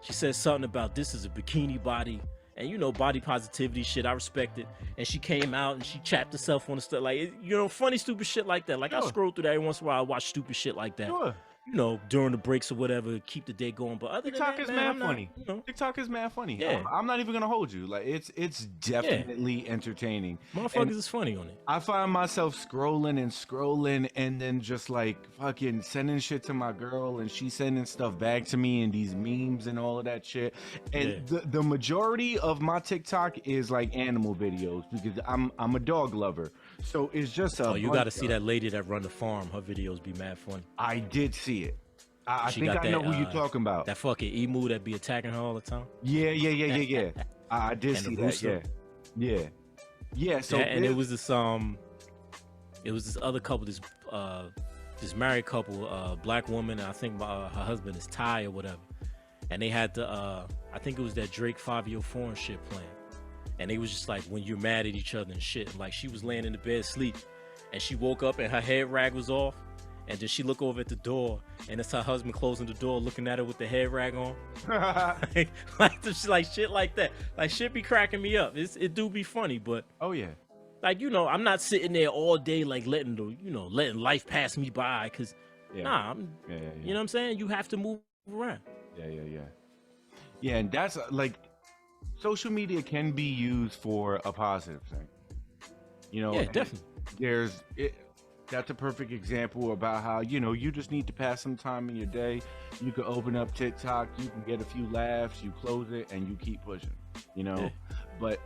she said something about this is a bikini body. And you know, body positivity shit, I respect it. And she came out and she chapped herself on the stuff. Like, you know, funny, stupid shit like that. Like, I scroll through that every once in a while, I watch stupid shit like that. Sure. You know, during the breaks or whatever, keep the day going. But other TikTok than that, is man, mad funny. You know, TikTok is mad funny. Yeah. I'm not even gonna hold you. Like it's definitely entertaining. Motherfuckers is funny on it. I find myself scrolling and then just like fucking sending shit to my girl and she sending stuff back to me and these memes and all of that shit. And the majority of my TikTok is like animal videos because I'm a dog lover. So it's just a you got to see that lady that run the farm. Her videos be mad funny. I did see it. I think I that, know who you're talking about. That fucking emu that be attacking her all the time. Yeah. I did see that. Yeah. So and it was this other couple, this married couple, black woman. And I think her husband is Thai or whatever. And they had the I think it was that Drake 5-year foreign shit playing. And they was just like when you're mad at each other and shit. Like she was laying in the bed asleep, and she woke up and her head rag was off. And then she look over at the door, and it's her husband closing the door, looking at her with the head rag on. like shit like that. Like shit be cracking me up. It do be funny, but oh yeah, like you know, I'm not sitting there all day like letting life pass me by, cause you know what I'm saying. You have to move around. Yeah, and that's like social media can be used for a positive thing. You know, definitely. That's a perfect example about how, you know, you just need to pass some time in your day. You can open up TikTok, you can get a few laughs, you close it, and you keep pushing, you know? But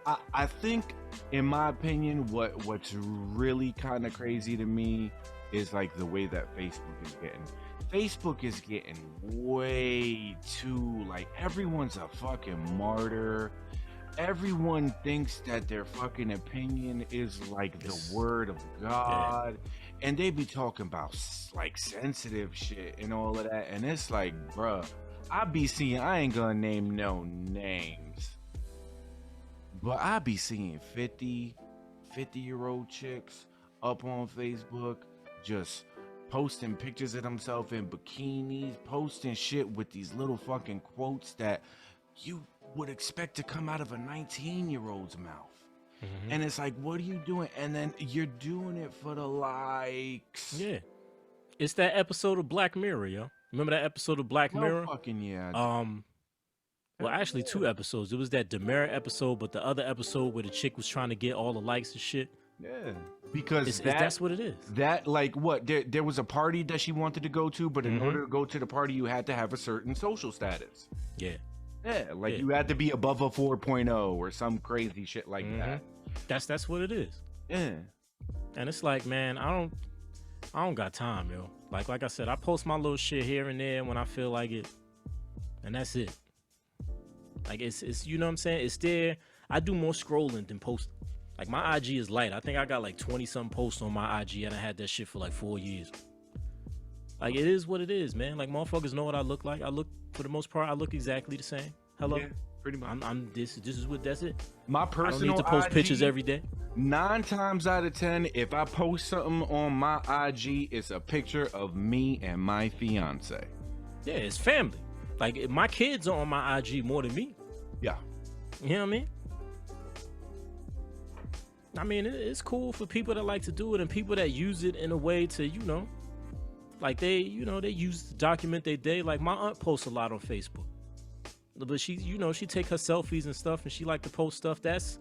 I think, in my opinion, what's really kind of crazy to me is, like, the way that Facebook is getting. Facebook is getting way too, like, everyone's a fucking martyr. Everyone thinks that their fucking opinion is like the word of God, and they be talking about like sensitive shit and all of that, and it's like, bruh, I ain't gonna name no names, but I be seeing 50-year-old chicks up on Facebook just posting pictures of themselves in bikinis, posting shit with these little fucking quotes that you would expect to come out of a 19-year-old's mouth. And it's like, what are you doing? And then you're doing it for the likes. Yeah, it's that episode of Black Mirror, yo. Remember that episode of Black Mirror? Fucking yeah. Well, actually 2 episodes. It was that Demare episode, but the other episode where the chick was trying to get all the likes and shit. Yeah, because that's what it is. That, like, what there was a party that she wanted to go to, but in order to go to the party, you had to have a certain social status. Yeah, like you had to be above a 4.0 or some crazy shit like that. That's what it is. Yeah, and it's like, man, I don't got time, yo. Like I said, I post my little shit here and there when I feel like it, and that's it. Like it's you know what I'm saying? It's there. I do more scrolling than posting. Like my IG is light. I think I got like 20-something posts on my IG, and I had that shit for like 4 years. Like it is what it is, man. Like motherfuckers know what I look like. For the most part, I look exactly the same. Hello, yeah, pretty much. This is what that's it. My personal I don't need to post IG, pictures every day. 9 times out of 10, if I post something on my IG, it's a picture of me and my fiance. Yeah, it's family. Like my kids are on my IG more than me. Yeah, you know what I mean. I mean, it's cool for people that like to do it and people that use it in a way to, you know, like they use to document their day. Like my aunt posts a lot on Facebook, but she take her selfies and stuff, and she like to post stuff that's,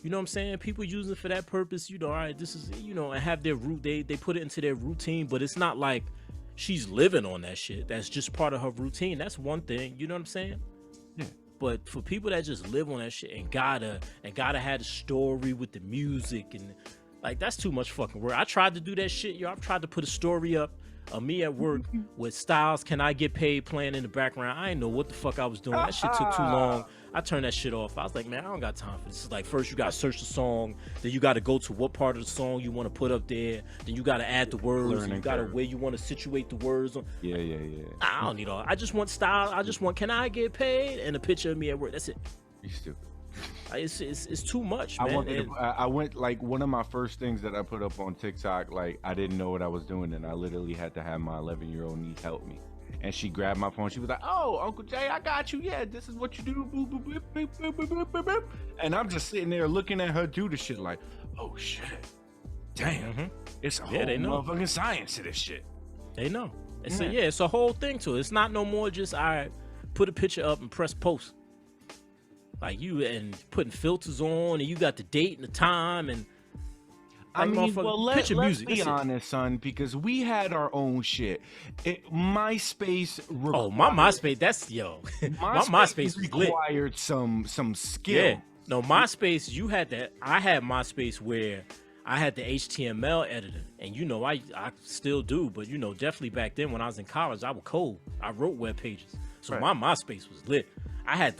you know what I'm saying? People use it for that purpose, you know, all right, this is, you know, and have their root, they put it into their routine, but it's not like she's living on that shit. That's just part of her routine. That's one thing, you know what I'm saying? Yeah. But for people that just live on that shit and gotta have the story with the music and like that's too much fucking work. I tried to do that shit, yo. I've tried to put a story up of me at work with Styles, Can I Get Paid playing in the background. I didn't know what the fuck I was doing. That shit took too long. I turned that shit off. I was like, man, I don't got time for this. It's like first you gotta search the song, then you gotta go to what part of the song you want to put up there, then you gotta add the words, and you gotta where you want to situate the words on. Yeah. I don't need all. I just want style. I just want Can I Get Paid and a picture of me at work. That's it. You stupid. It's too much, man. I went like one of my first things that I put up on TikTok. Like I didn't know what I was doing, and I literally had to have my 11-year-old niece help me. And she grabbed my phone. She was like, "Oh, Uncle Jay, I got you. Yeah, this is what you do." Boop, boop, boop, boop, boop, boop, boop, boop. And I'm just sitting there looking at her do the shit like, "Oh shit, damn, it's a whole motherfucking science to this shit." They know. It's a whole thing to it. It's not no more just put a picture up and press post. Like you and putting filters on, and you got the date and the time, and I mean, let's music. Be honest, son, because we had our own shit. MySpace. My MySpace. That's my MySpace required some skill. Yeah. No, MySpace. You had that. I had MySpace where I had the HTML editor, and I still do, but definitely back then when I was in college, I would code. I wrote web pages, so my MySpace was lit. I had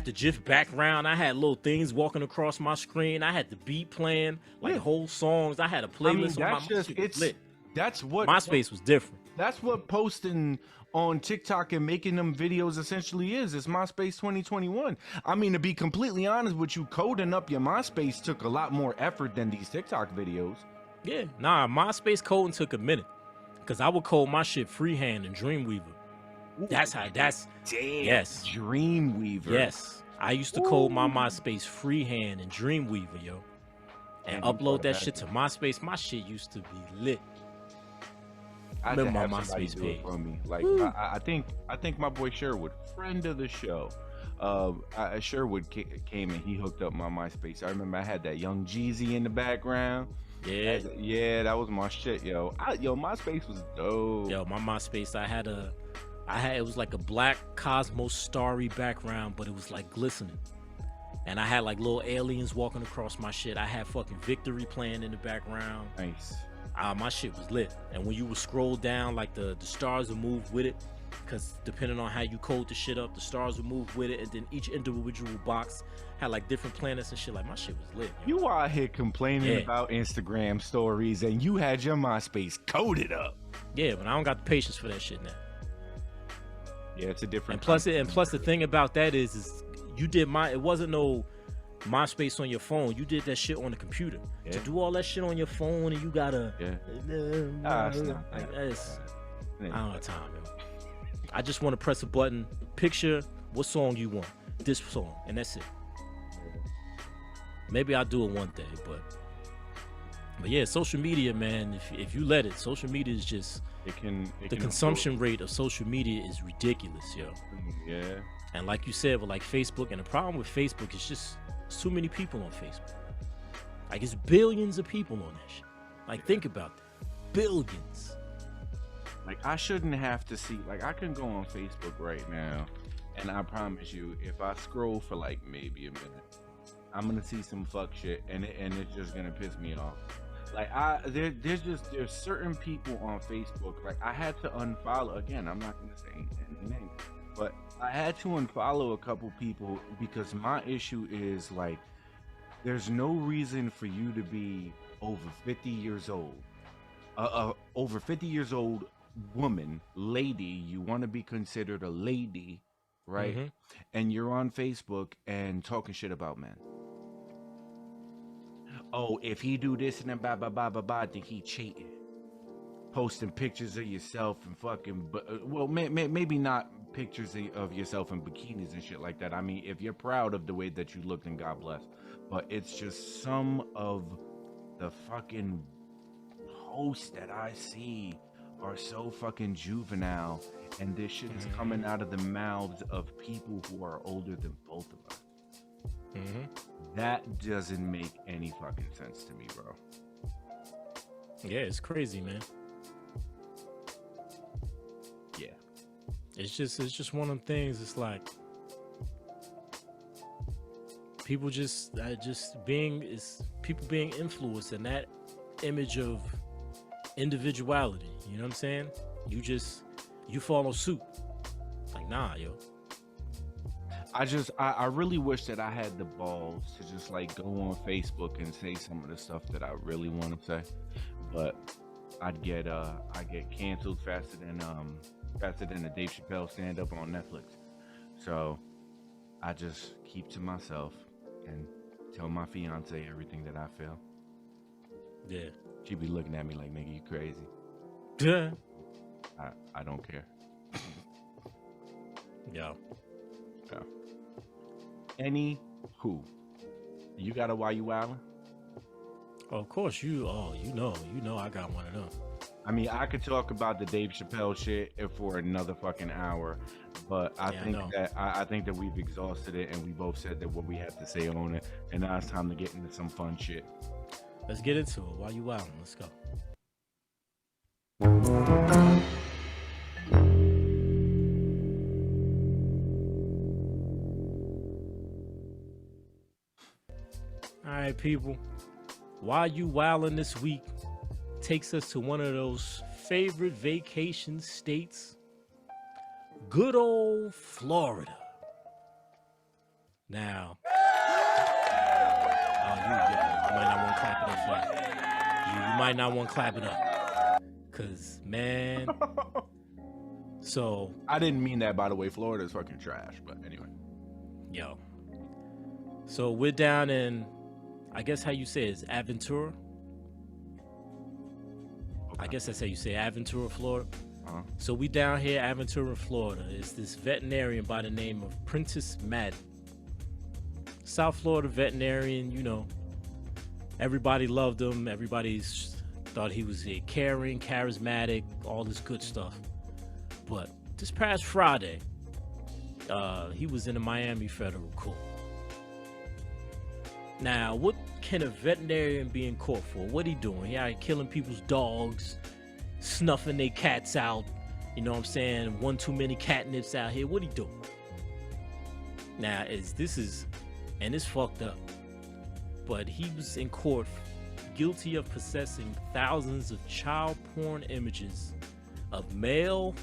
the GIF background. I had little things walking across my screen. I had the beat playing, like whole songs. I had a playlist on my MySpace. That's what MySpace was different. That's what posting on TikTok and making them videos essentially is. It's MySpace 2021. I mean, to be completely honest with you, coding up your MySpace took a lot more effort than these TikTok videos. Yeah, MySpace coding took a minute because I would code my shit freehand in Dreamweaver. Yes. Dreamweaver. Yes. I used to code my MySpace freehand in Dreamweaver, yo. And upload that shit to MySpace. My shit used to be lit. I remember my MySpace page. For me. Like I think my boy Sherwood, friend of the show, Sherwood came and he hooked up my MySpace. I remember I had that Young Jeezy in the background. Yeah, that was my shit, yo. MySpace was dope. Yo, my MySpace, it was like a black Cosmos starry background, but it was like glistening. And I had like little aliens walking across my shit. I had fucking Victory playing in the background. Nice. My shit was lit. And when you would scroll down, like the stars would move with it. Because depending on how you code the shit up, the stars would move with it. And then each individual box had like different planets and shit. Like my shit was lit. You out here complaining about Instagram stories and you had your MySpace coded up. Yeah, but I don't got the patience for that shit now. Yeah, it's a different. And plus the thing about that is you did it wasn't no MySpace on your phone. You did that shit on the computer. To do all that shit on your phone and you gotta I don't have time, yo. I just want to press a button, picture what song you want, this song, and that's it. Maybe I'll do it one day, but yeah, social media, man. If you let it, social media is just the consumption rate of social media is ridiculous, yo. Yeah. And like you said, with like Facebook, and the problem with Facebook is just it's too many people on Facebook. Like it's billions of people on that shit. Like think about that, billions. Like I shouldn't have to see. Like I can go on Facebook right now, and I promise you, if I scroll for like maybe a minute, I'm gonna see some fuck shit, and it's just gonna piss me off. Like there's certain people on Facebook. Like I had to unfollow. Again, I'm not gonna say any names, but I had to unfollow a couple people because my issue is like, there's no reason for you to be over 50 years old, over 50 years old woman, lady. You want to be considered a lady, right? Mm-hmm. And you're on Facebook and talking shit about men. Oh, if he do this and then blah, blah, blah, blah, blah, then he cheating. Posting pictures of yourself and fucking, well, maybe not pictures of yourself in bikinis and shit like that. I mean, if you're proud of the way that you look, then God bless. But it's just some of the fucking posts that I see are so fucking juvenile, and this shit is coming out of the mouths of people who are older than both of us. Mm-hmm. That doesn't make any fucking sense to me, bro. Yeah, it's crazy, man. Yeah. It's just one of them things. It's like people just being influenced in that image of individuality. You know what I'm saying? You follow suit. Like, nah, yo. I really wish that I had the balls to just like go on Facebook and say some of the stuff that I really want to say, but I get canceled faster than the Dave Chappelle stand up on Netflix. So I just keep to myself and tell my fiance everything that I feel. Yeah. She be looking at me like, nigga, you crazy. Yeah. I don't care. Yeah. Yeah. Anywho, you got a Why You Wildin'? Of course, you know I got one of them. I mean, I could talk about the Dave Chappelle shit for another fucking hour, but I think that we've exhausted it, and we both said that what we had to say on it, and now it's time to get into some fun shit. Let's get into it. Why You Wildin'? Let's go. All right, people. Why You Wildin' this week takes us to one of those favorite vacation states, good old Florida. Now, you might not want to clap it up for that. You might not want to clap it up, cause man. So I didn't mean that, by the way. Florida is fucking trash, but anyway. Yo. So we're down in, I guess how you say it is Aventura. Okay. I guess that's how you say it, Aventura, Florida. Uh-huh. So we down here, Aventura, Florida. It's this veterinarian by the name of Prentice Madden. South Florida veterinarian, you know. Everybody loved him. Everybody thought he was caring, charismatic, all this good stuff. But this past Friday, he was in a Miami federal court. Now, what can a veterinarian be in court for? What he doing? He out killing people's dogs, snuffing their cats out. You know what I'm saying? One too many catnips out here. What he doing? Now, it's fucked up. But he was in court guilty of possessing thousands of child porn images of male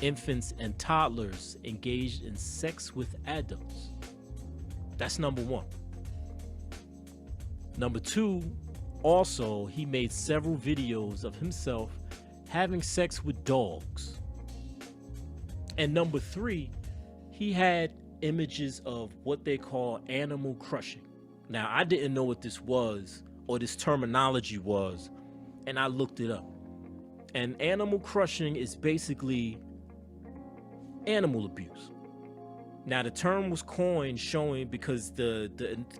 infants and toddlers engaged in sex with adults. That's number one. Number two, also, he made several videos of himself having sex with dogs. And number three, he had images of what they call animal crushing. Now, I didn't know what this was, or this terminology was, and I looked it up. And animal crushing is basically animal abuse. Now, the term was coined showing because it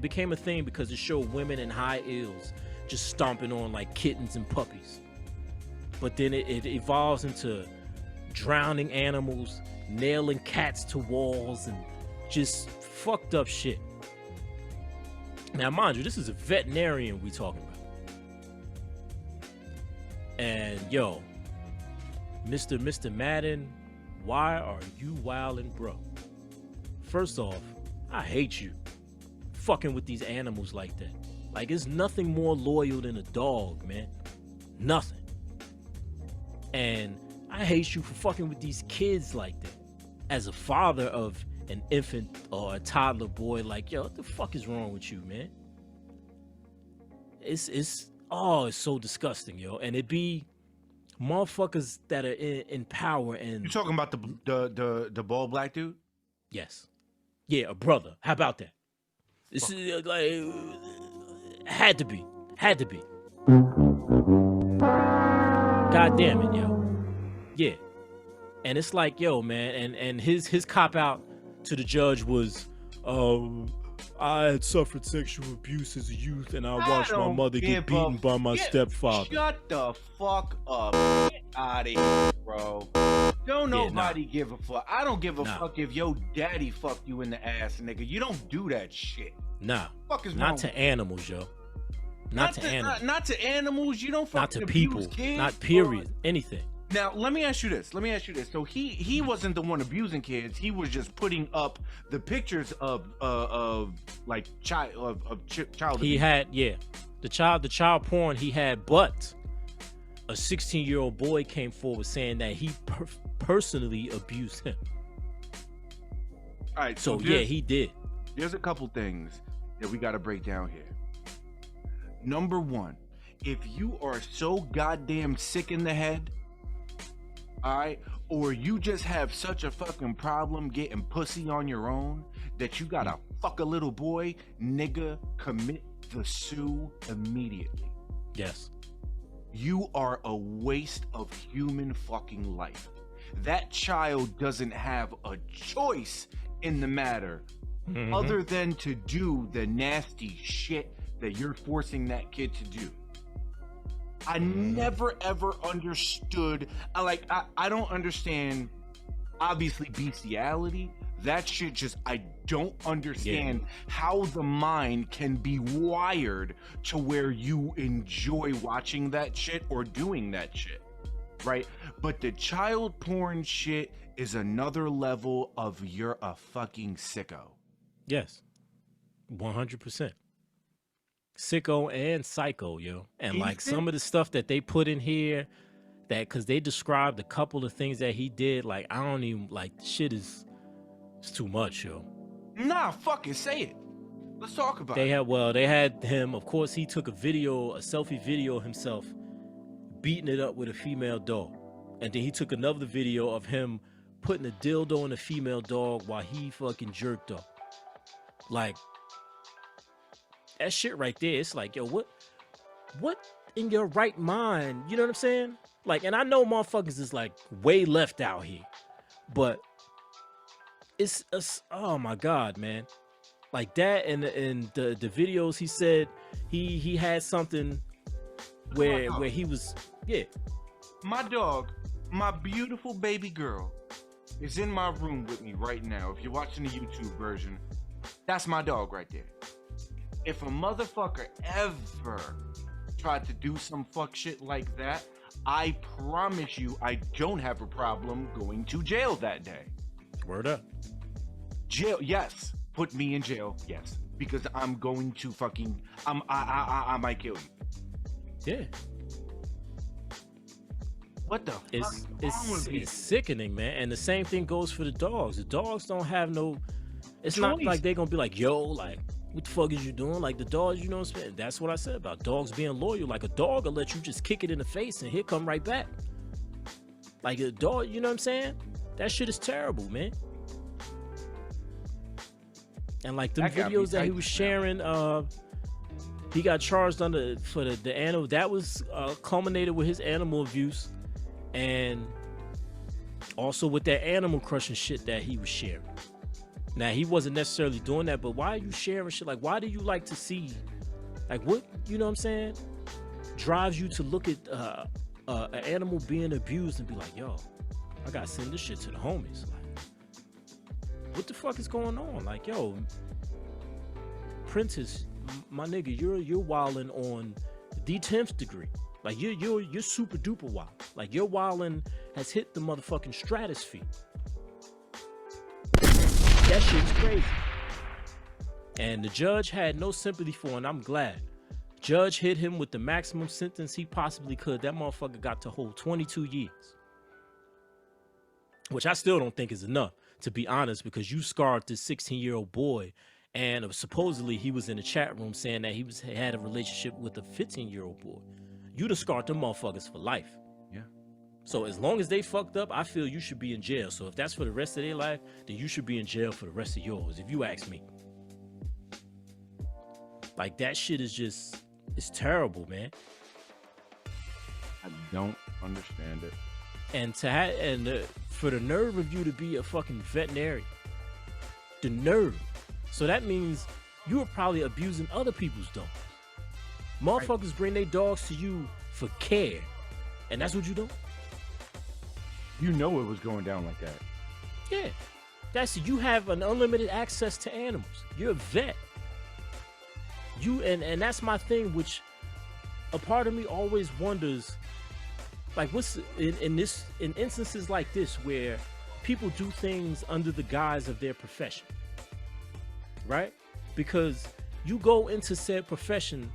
became a thing because it showed women in high heels just stomping on like kittens and puppies. But then it evolves into drowning animals, nailing cats to walls, and just fucked up shit. Now, mind you, this is a veterinarian we talking about. And yo, Mr. Madden, why are you wildin', bro? First off, I hate you fucking with these animals like that. Like, it's nothing more loyal than a dog, man. Nothing. And I hate you for fucking with these kids like that. As a father of an infant or a toddler boy, like, yo, what the fuck is wrong with you, man? It's so disgusting, yo. And it be motherfuckers that are in power. And you talking about the bald black dude? Yes. Yeah, a brother. How about that? This is like had to be. God damn it, yo. Yeah. And it's like, yo, man, and his cop out to the judge was, I had suffered sexual abuse as a youth, and I watched my mother get beaten by my stepfather. Shut the fuck up. Get out of here, bro. Don't nobody give a fuck. I don't give a fuck if your daddy fucked you in the ass, nigga. You don't do that shit. Nah. Fuck is not wrong to animals, yo. Not to animals. Not to animals. You don't fucking not to people. kids, not period. Anything. Now, let me ask you this. So he wasn't the one abusing kids. He was just putting up the pictures of like child He abuse. had, yeah, the child porn he had, but a 16-year-old boy came forward saying that he personally abused him. All right, So yeah, he did. There's a couple things that we got to break down here. Number one, if you are so goddamn sick in the head, all right, or you just have such a fucking problem getting pussy on your own that you gotta fuck a little boy, nigga, commit the sue immediately. Yes. You are a waste of human fucking life. That child doesn't have a choice in the matter other than to do the nasty shit that you're forcing that kid to do. I never ever understood. I don't understand. Obviously, bestiality. That shit just. I don't understand how the mind can be wired to where you enjoy watching that shit or doing that shit, right? But the child porn shit is another level of you're a fucking sicko. Yes. 100%. Sicko and psycho, yo. And like some of the stuff that they put in here, that because they described a couple of things that he did, like I don't even like, shit is it's too much, yo. Nah, fucking say it. Let's talk about it. They had him, of course, he took a selfie video of himself beating it up with a female dog. And then he took another video of him putting a dildo in a female dog while he fucking jerked up. Like, that shit right there, it's like, yo, what in your right mind? You know what I'm saying? Like, and I know motherfuckers is like way left out here, but it's oh my God, man. Like that and the videos he said he had something where he was, yeah. My dog, my beautiful baby girl, is in my room with me right now. If you're watching the YouTube version, that's my dog right there. If a motherfucker ever tried to do some fuck shit like that, I promise you I don't have a problem going to jail that day. Word up. Jail, yes. Put me in jail, yes. Because I'm going to fucking, I might kill you. Yeah. What the fuck? It's sickening, man. And the same thing goes for the dogs. The dogs don't have no, it's not like they're gonna be like, yo, like, what the fuck is you doing? Like the dogs, you know what I'm saying? That's what I said about dogs being loyal. Like a dog will let you just kick it in the face and he'll come right back. Like a dog, you know what I'm saying? That shit is terrible, man. And like the videos that he was sharing, he got charged for the animal. That was culminated with his animal abuse and also with that animal crushing shit that he was sharing. Now, he wasn't necessarily doing that, but why are you sharing shit? Like, why do you like to see, like, what, you know what I'm saying, drives you to look at an animal being abused and be like, yo, I gotta send this shit to the homies. Like, what the fuck is going on? Like, yo, Prentice, my nigga, you're wilding on the 10th degree. Like, you're super duper wild. Like, your wilding has hit the motherfucking stratosphere. That shit's crazy. And the judge had no sympathy for him, and I'm glad. Judge hit him with the maximum sentence he possibly could. That motherfucker got to hold 22 years. Which I still don't think is enough, to be honest, because you scarred this 16-year-old boy, and supposedly he was in the chat room saying that he had a relationship with a 15-year-old boy. You'd have scarred them motherfuckers for life. Yeah. So as long as they fucked up, I feel you should be in jail. So if that's for the rest of their life, then you should be in jail for the rest of yours, if you ask me. Like, that shit is just, it's terrible, man. I don't understand it. And to have, for the nerve of you to be a fucking veterinary, the nerve. So that means you were probably abusing other people's dogs. Motherfuckers bring their dogs to you for care, and that's what you do. You know it was going down like that. Yeah, you have an unlimited access to animals. You're a vet. And that's my thing, which a part of me always wonders like what's in instances like this where people do things under the guise of their profession, right? Because you go into said profession,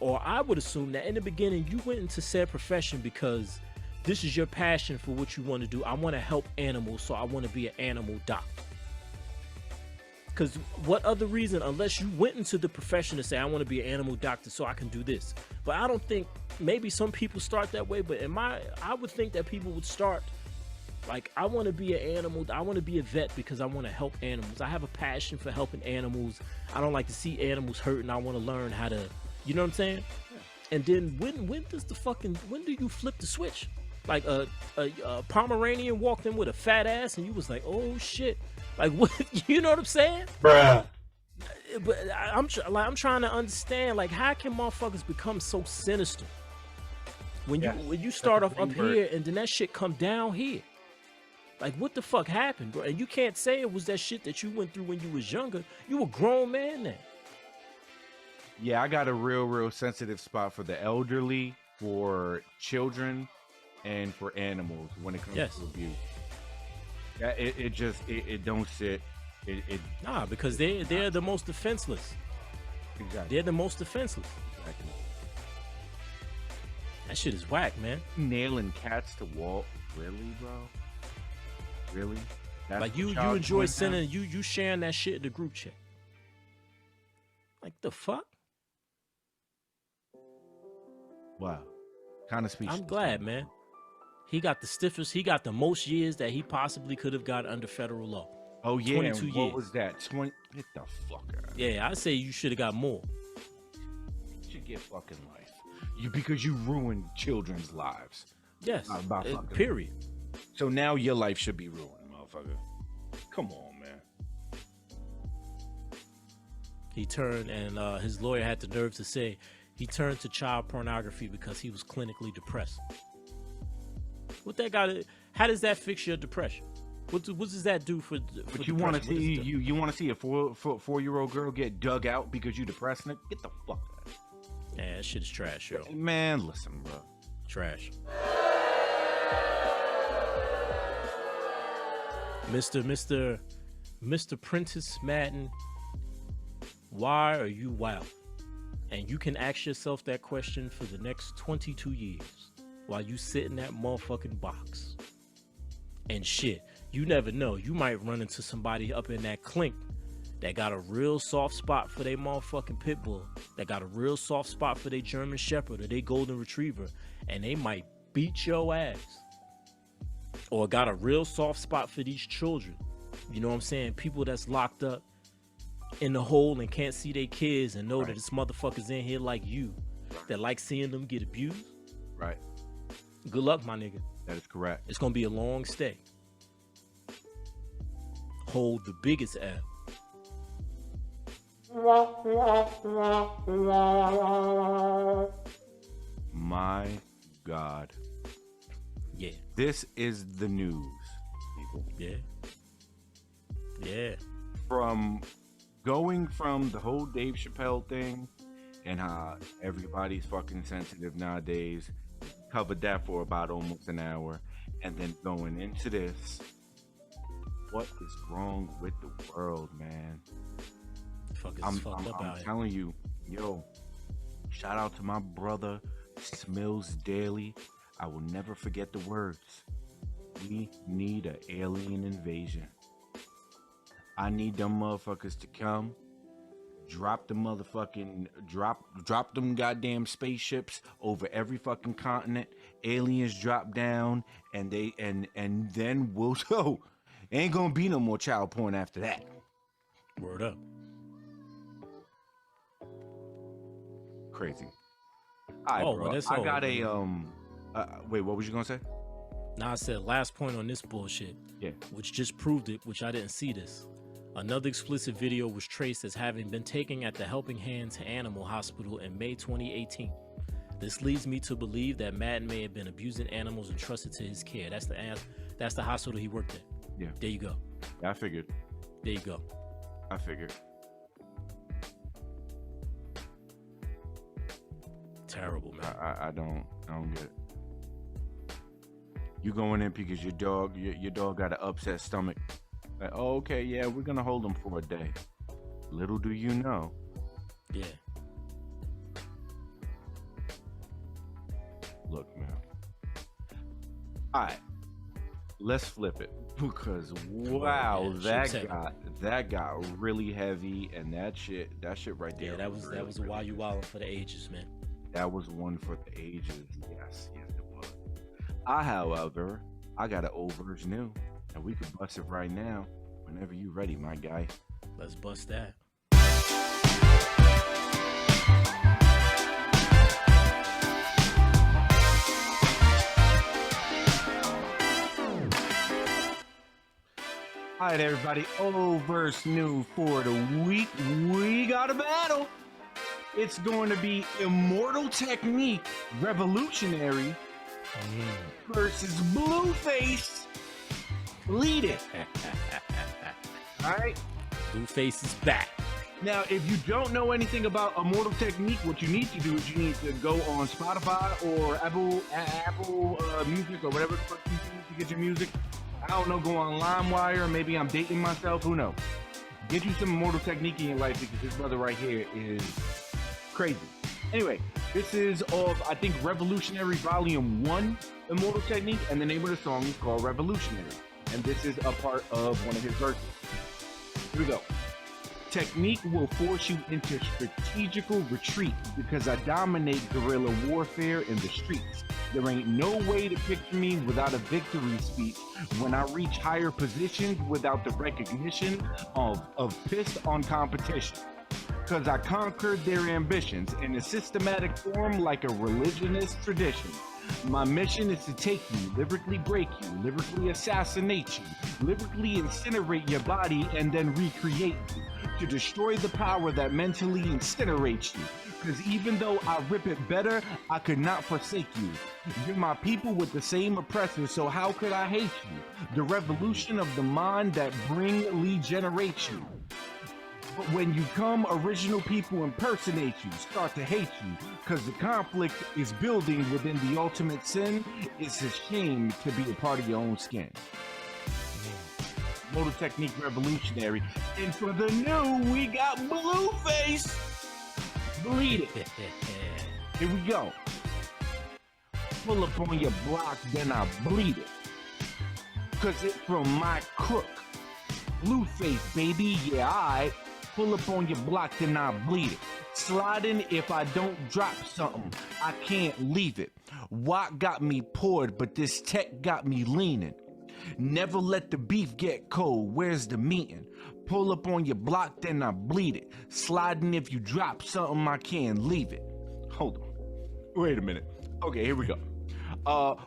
or I would assume that in the beginning you went into said profession because this is your passion for what you want to do. I want to help animals, so I want to be an animal doctor. Because what other reason, unless you went into the profession to say, I want to be an animal doctor so I can do this. But I don't think, maybe some people start that way, but I would think that people would start like, I want to be an animal, I want to be a vet because I want to help animals. I have a passion for helping animals. I don't like to see animals hurt, and I want to learn how to, you know what I'm saying? And then when do you flip the switch? Like a Pomeranian walked in with a fat ass and you was like, oh shit. Like, what? You know what I'm saying? Bruh. But I'm trying to understand, like, how can motherfuckers become so sinister when you start off up here and then that shit come down here? Like, what the fuck happened, bro? And you can't say it was that shit that you went through when you was younger. You a grown man then. Yeah, I got a real sensitive spot for the elderly, for children, and for animals when it comes to abuse. Yeah, it don't sit. Nah, because they're the most defenseless. Exactly. They're the most defenseless. Exactly. That shit is whack, man. Nailing cats to wall, really, bro? Really? That's like you enjoy sending you sharing that shit in the group chat. Like the fuck? Wow. Kind of speechless. I'm glad, man. He got the stiffest. He got the most years that he possibly could have got under federal law. Oh yeah, 22 years. What was that? 20. Get the fuck out. Yeah, I say you should have got more. You should get fucking life. Because you ruined children's lives. Yes. Period. So now your life should be ruined, motherfucker. Come on, man. He turned, and his lawyer had the nerve to say he turned to child pornography because he was clinically depressed. What that got? How does that fix your depression? What does that do for But you want to see you want to see a 4-year-old girl get dug out because you depressed? Get the fuck out. Yeah, that shit is trash, yo. Man, listen, bro. Trash. Mr. Prentice Madden, why are you wild? And you can ask yourself that question for the next 22 years while you sit in that motherfucking box. And shit, you never know. You might run into somebody up in that clink that got a real soft spot for their motherfucking pit bull, that got a real soft spot for their German Shepherd or their Golden Retriever, and they might beat your ass. Or got a real soft spot for these children. You know what I'm saying? People that's locked up in the hole and can't see their kids and know that this motherfucker's in here like you, that like seeing them get abused. Right. Good luck, my nigga. That is correct. It's gonna be a long stay. Hold the biggest L. My God. Yeah. This is the news, people. Yeah. Yeah. From going from the whole Dave Chappelle thing and how everybody's fucking sensitive nowadays, covered that for about almost an hour, and then going into this. What is wrong with the world, man? I'm telling you, yo, shout out to my brother Smills Daily. I will never forget the words. We need an alien invasion. I need them motherfuckers to come, drop the motherfucking drop them goddamn spaceships over every fucking continent. Aliens drop down, and then we'll go. Ain't gonna be no more child porn after that. Word up. Crazy. All right, bro. Well, that's I all. got a wait, what was you gonna say? Now I said last point on this bullshit. Yeah. Which just proved it, which I didn't see this. Another explicit video was traced as having been taken at the Helping Hands Animal Hospital in May 2018. This leads me to believe that Madden may have been abusing animals entrusted to his care. That's the hospital he worked at. Yeah. There you go. Yeah, I figured. There you go. I figured. Terrible, man. I don't get it. You going in because your dog got an upset stomach. Like, oh, okay, yeah, we're gonna hold him for a day. Little do you know. Yeah. Look, man. All right, let's flip it because wow, that got really heavy, and that shit right there. Yeah, that was a While You Wildin' for the ages, man. That was one for the ages. Yes, it was. However, I got an old version new, and we could bust it right now whenever you ready, my guy. Let's bust that. All right, everybody. Old verse new for the week. We got a battle. It's going to be Immortal Technique Revolutionary versus Blueface. Lead it. All right. Blueface is back. Now, if you don't know anything about Immortal Technique, what you need to do is you need to go on Spotify or Apple Music or whatever the fuck you use to get your music. I don't know, go on LimeWire, maybe I'm dating myself, who knows? Get you some Immortal Technique in your life because this brother right here is crazy. Anyway, this is of, I think, Revolutionary Volume 1 Immortal Technique, and the name of the song is called Revolutionary. And this is a part of one of his verses. Here we go. Technique will force you into strategical retreat because I dominate guerrilla warfare in the streets. There ain't no way to picture me without a victory speech when I reach higher positions without the recognition of pissed on competition. Cause I conquered their ambitions in a systematic form like a religionist tradition. My mission is to take you, lyrically break you, lyrically assassinate you, lyrically incinerate your body and then recreate you, to destroy the power that mentally incinerates you. Because even though I rip it better, I could not forsake you. You're my people with the same oppressors, so how could I hate you? The revolution of the mind that bringly generates you. But when you come, original people impersonate you, start to hate you, because the conflict is building within the ultimate sin. It's a shame to be a part of your own skin. Immortal Technique Revolutionary. And for the new, we got Blueface. Bleed it. Here we go. Pull up on your block, then I bleed it. Cause it's from my crook. Blueface, baby, yeah, I pull up on your block, then I bleed it. Sliding if I don't drop something, I can't leave it. Watt got me poured, but this tech got me leaning. Never let the beef get cold, where's the meeting? Pull up on your block, then I bleed it. Sliding if you drop something, I can't leave it. Hold on. Wait a minute. Okay, here we go.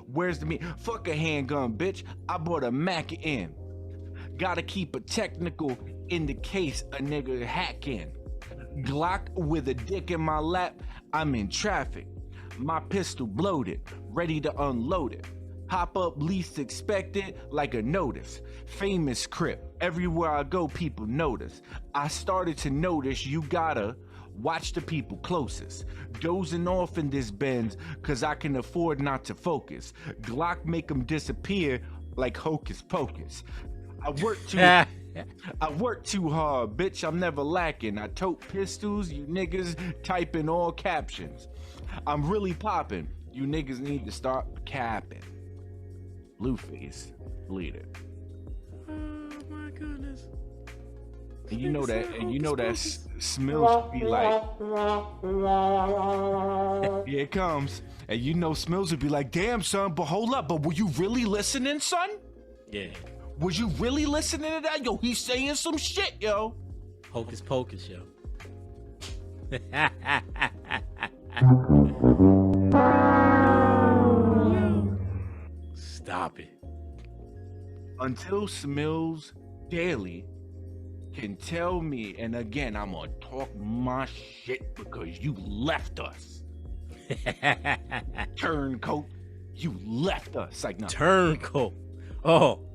Where's the meat? Fuck a handgun, bitch. I bought a Mac in. Gotta keep a technical in the case a nigga hack in. Glock with a dick in my lap, I'm in traffic. My pistol bloated, ready to unload it. Hop up least expected like a notice. Famous crip, everywhere I go people notice. I started to notice you gotta watch the people closest. Dozing off in this Benz cause I can afford not to focus. Glock make them disappear like hocus pocus. I work too hard, bitch, I'm never lacking. I tote pistols, you niggas type in all captions. I'm really popping, you niggas need to start capping. Blueface, bleed it. Oh my goodness. And you know that Smills be like, here it comes. And you know Smills would be like, damn son, but hold up, but were you really listening, son? Yeah. Was you really listening to that? Yo, he's saying some shit, yo. Hocus pocus, yo. Stop it. Until Smills Daily can tell me, and again, I'm gonna talk my shit because you left us. Turncoat, you left us. Like, no. Turncoat. Oh.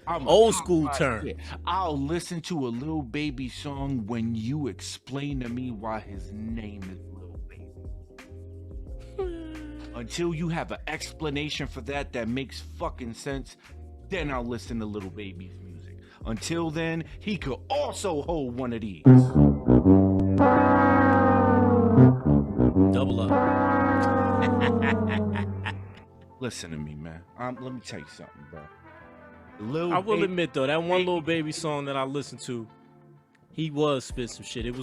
I'm old school turn. I'll listen to a Lil Baby song when you explain to me why his name is Lil Baby. Until you have an explanation for that makes fucking sense, then I'll listen to Lil Baby's music. Until then, he could also hold one of these. Double up. Listen to me, man. Let me tell you something, bro. I will admit though, that one Lil Baby song that I listened to, he was spit some shit. It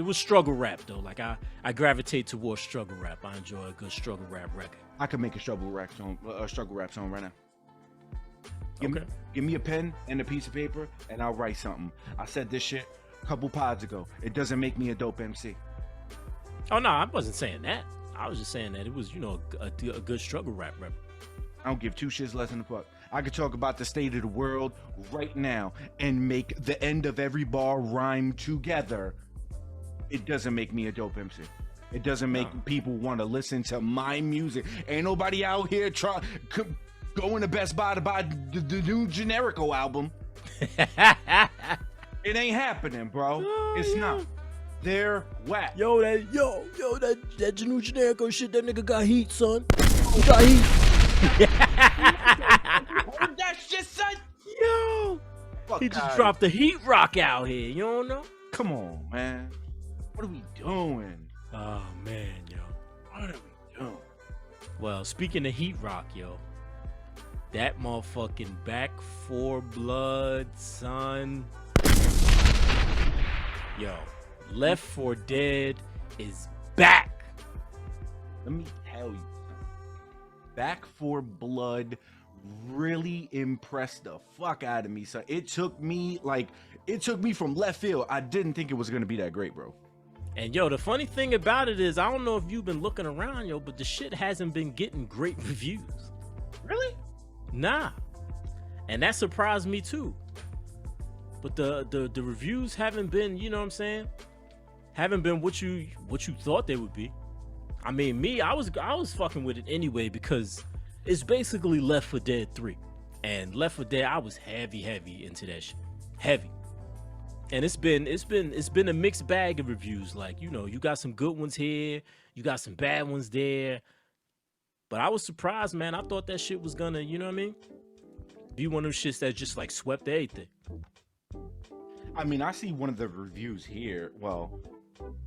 was struggle rap though. Like I gravitate towards struggle rap. I enjoy a good struggle rap record. I could make a struggle rap song right now. Okay. Give me a pen and a piece of paper, and I'll write something. I said this shit a couple pods ago. It doesn't make me a dope MC. Oh no, I wasn't saying that. I was just saying that it was, you know, a good struggle rap record. I don't give two shits less than a fuck. I could talk about the state of the world right now and make the end of every bar rhyme together. It doesn't make me a dope MC. It doesn't make people want to listen to my music. Ain't nobody out here going to Best Buy to buy the new Generico album. It ain't happening, bro. It's not. They're whack. Yo, that new Generico shit, that nigga got heat, son. He got heat. Heard that shit, son? Yo, Fuck he just out. dropped the heat rock out here. You don't know? Come on, man. What are we doing? Oh man, yo. What are we doing? Well, speaking of heat rock, yo, that motherfucking Back 4 Blood, son. Yo, Left 4 Dead is back. Let me tell you, Back 4 Blood really impressed the fuck out of me. So it took me from left field. I didn't think it was gonna be that great, bro. And yo, the funny thing about it is, I don't know if you've been looking around, yo, but the shit hasn't been getting great reviews. Really? Nah. And that surprised me too. But the reviews haven't been, you know what I'm saying? Haven't been what you thought they would be. I mean, me, I was fucking with it anyway because it's basically Left 4 Dead 3. And Left 4 Dead, I was heavy into that shit. Heavy. And it's been a mixed bag of reviews. Like, you know, you got some good ones here, you got some bad ones there. But I was surprised, man. I thought that shit was gonna, you know what I mean, be one of those shits that just like swept everything. I mean, I see one of the reviews here. Well,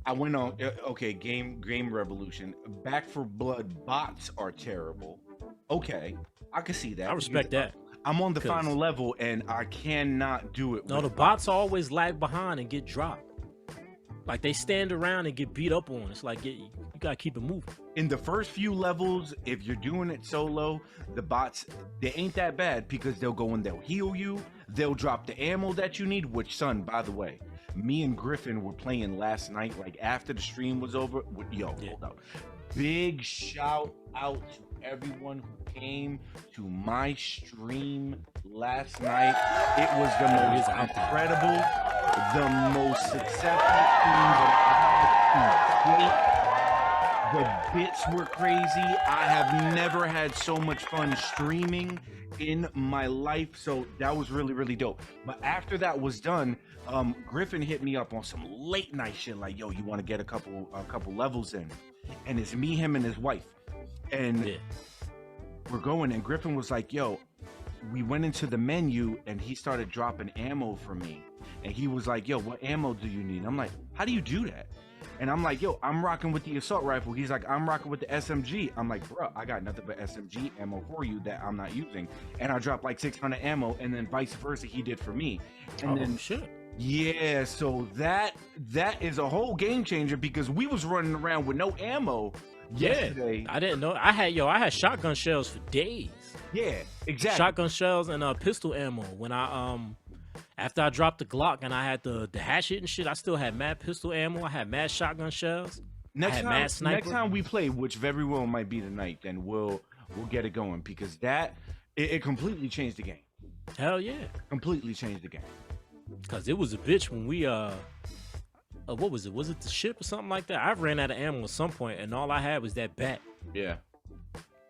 I went on Game Revolution. Back 4 Blood bots are terrible. Okay, I can see that. I respect that. I'm on the final level and I cannot do it. No, the bots always lag behind and get dropped. Like they stand around and get beat up on. It's like you gotta keep it moving. In the first few levels, if you're doing it solo, the bots, they ain't that bad because they'll go and they'll heal you. They'll drop the ammo that you need, which, son, by the way, me and Griffin were playing last night, like after the stream was over. Hold up. Big shout out to everyone who came to my stream last night. It was the most incredible, the most successful stream that I had to date. The bits were crazy. I have never had so much fun streaming in my life, so that was really, really dope. But after that was done, Griffin hit me up on some late night shit, like, yo, you want to get a couple levels in? And it's me, him, and his wife, and we're going. And Griffin was like, yo, we went into the menu, and he started dropping ammo for me, and he was like, yo, what ammo do you need? And I'm like, how do you do that? And I'm like, yo, I'm rocking with the assault rifle. He's like, I'm rocking with the SMG. I'm like, bro, I got nothing but SMG ammo for you that I'm not using. And I dropped like 600 ammo, and then vice versa, he did for me. And then shit. Yeah, so that is a whole game changer because we was running around with no ammo yesterday. I didn't know. I had shotgun shells for days. Yeah, exactly. Shotgun shells and pistol ammo. When I after I dropped the Glock and I had the hatchet and shit, I still had mad pistol ammo. I had mad shotgun shells. Next time we play, which very well might be tonight, then we'll get it going because it completely changed the game. Hell yeah, completely changed the game. Cause it was a bitch when we what was it? Was it the ship or something like that? I ran out of ammo at some point, and all I had was that bat. Yeah.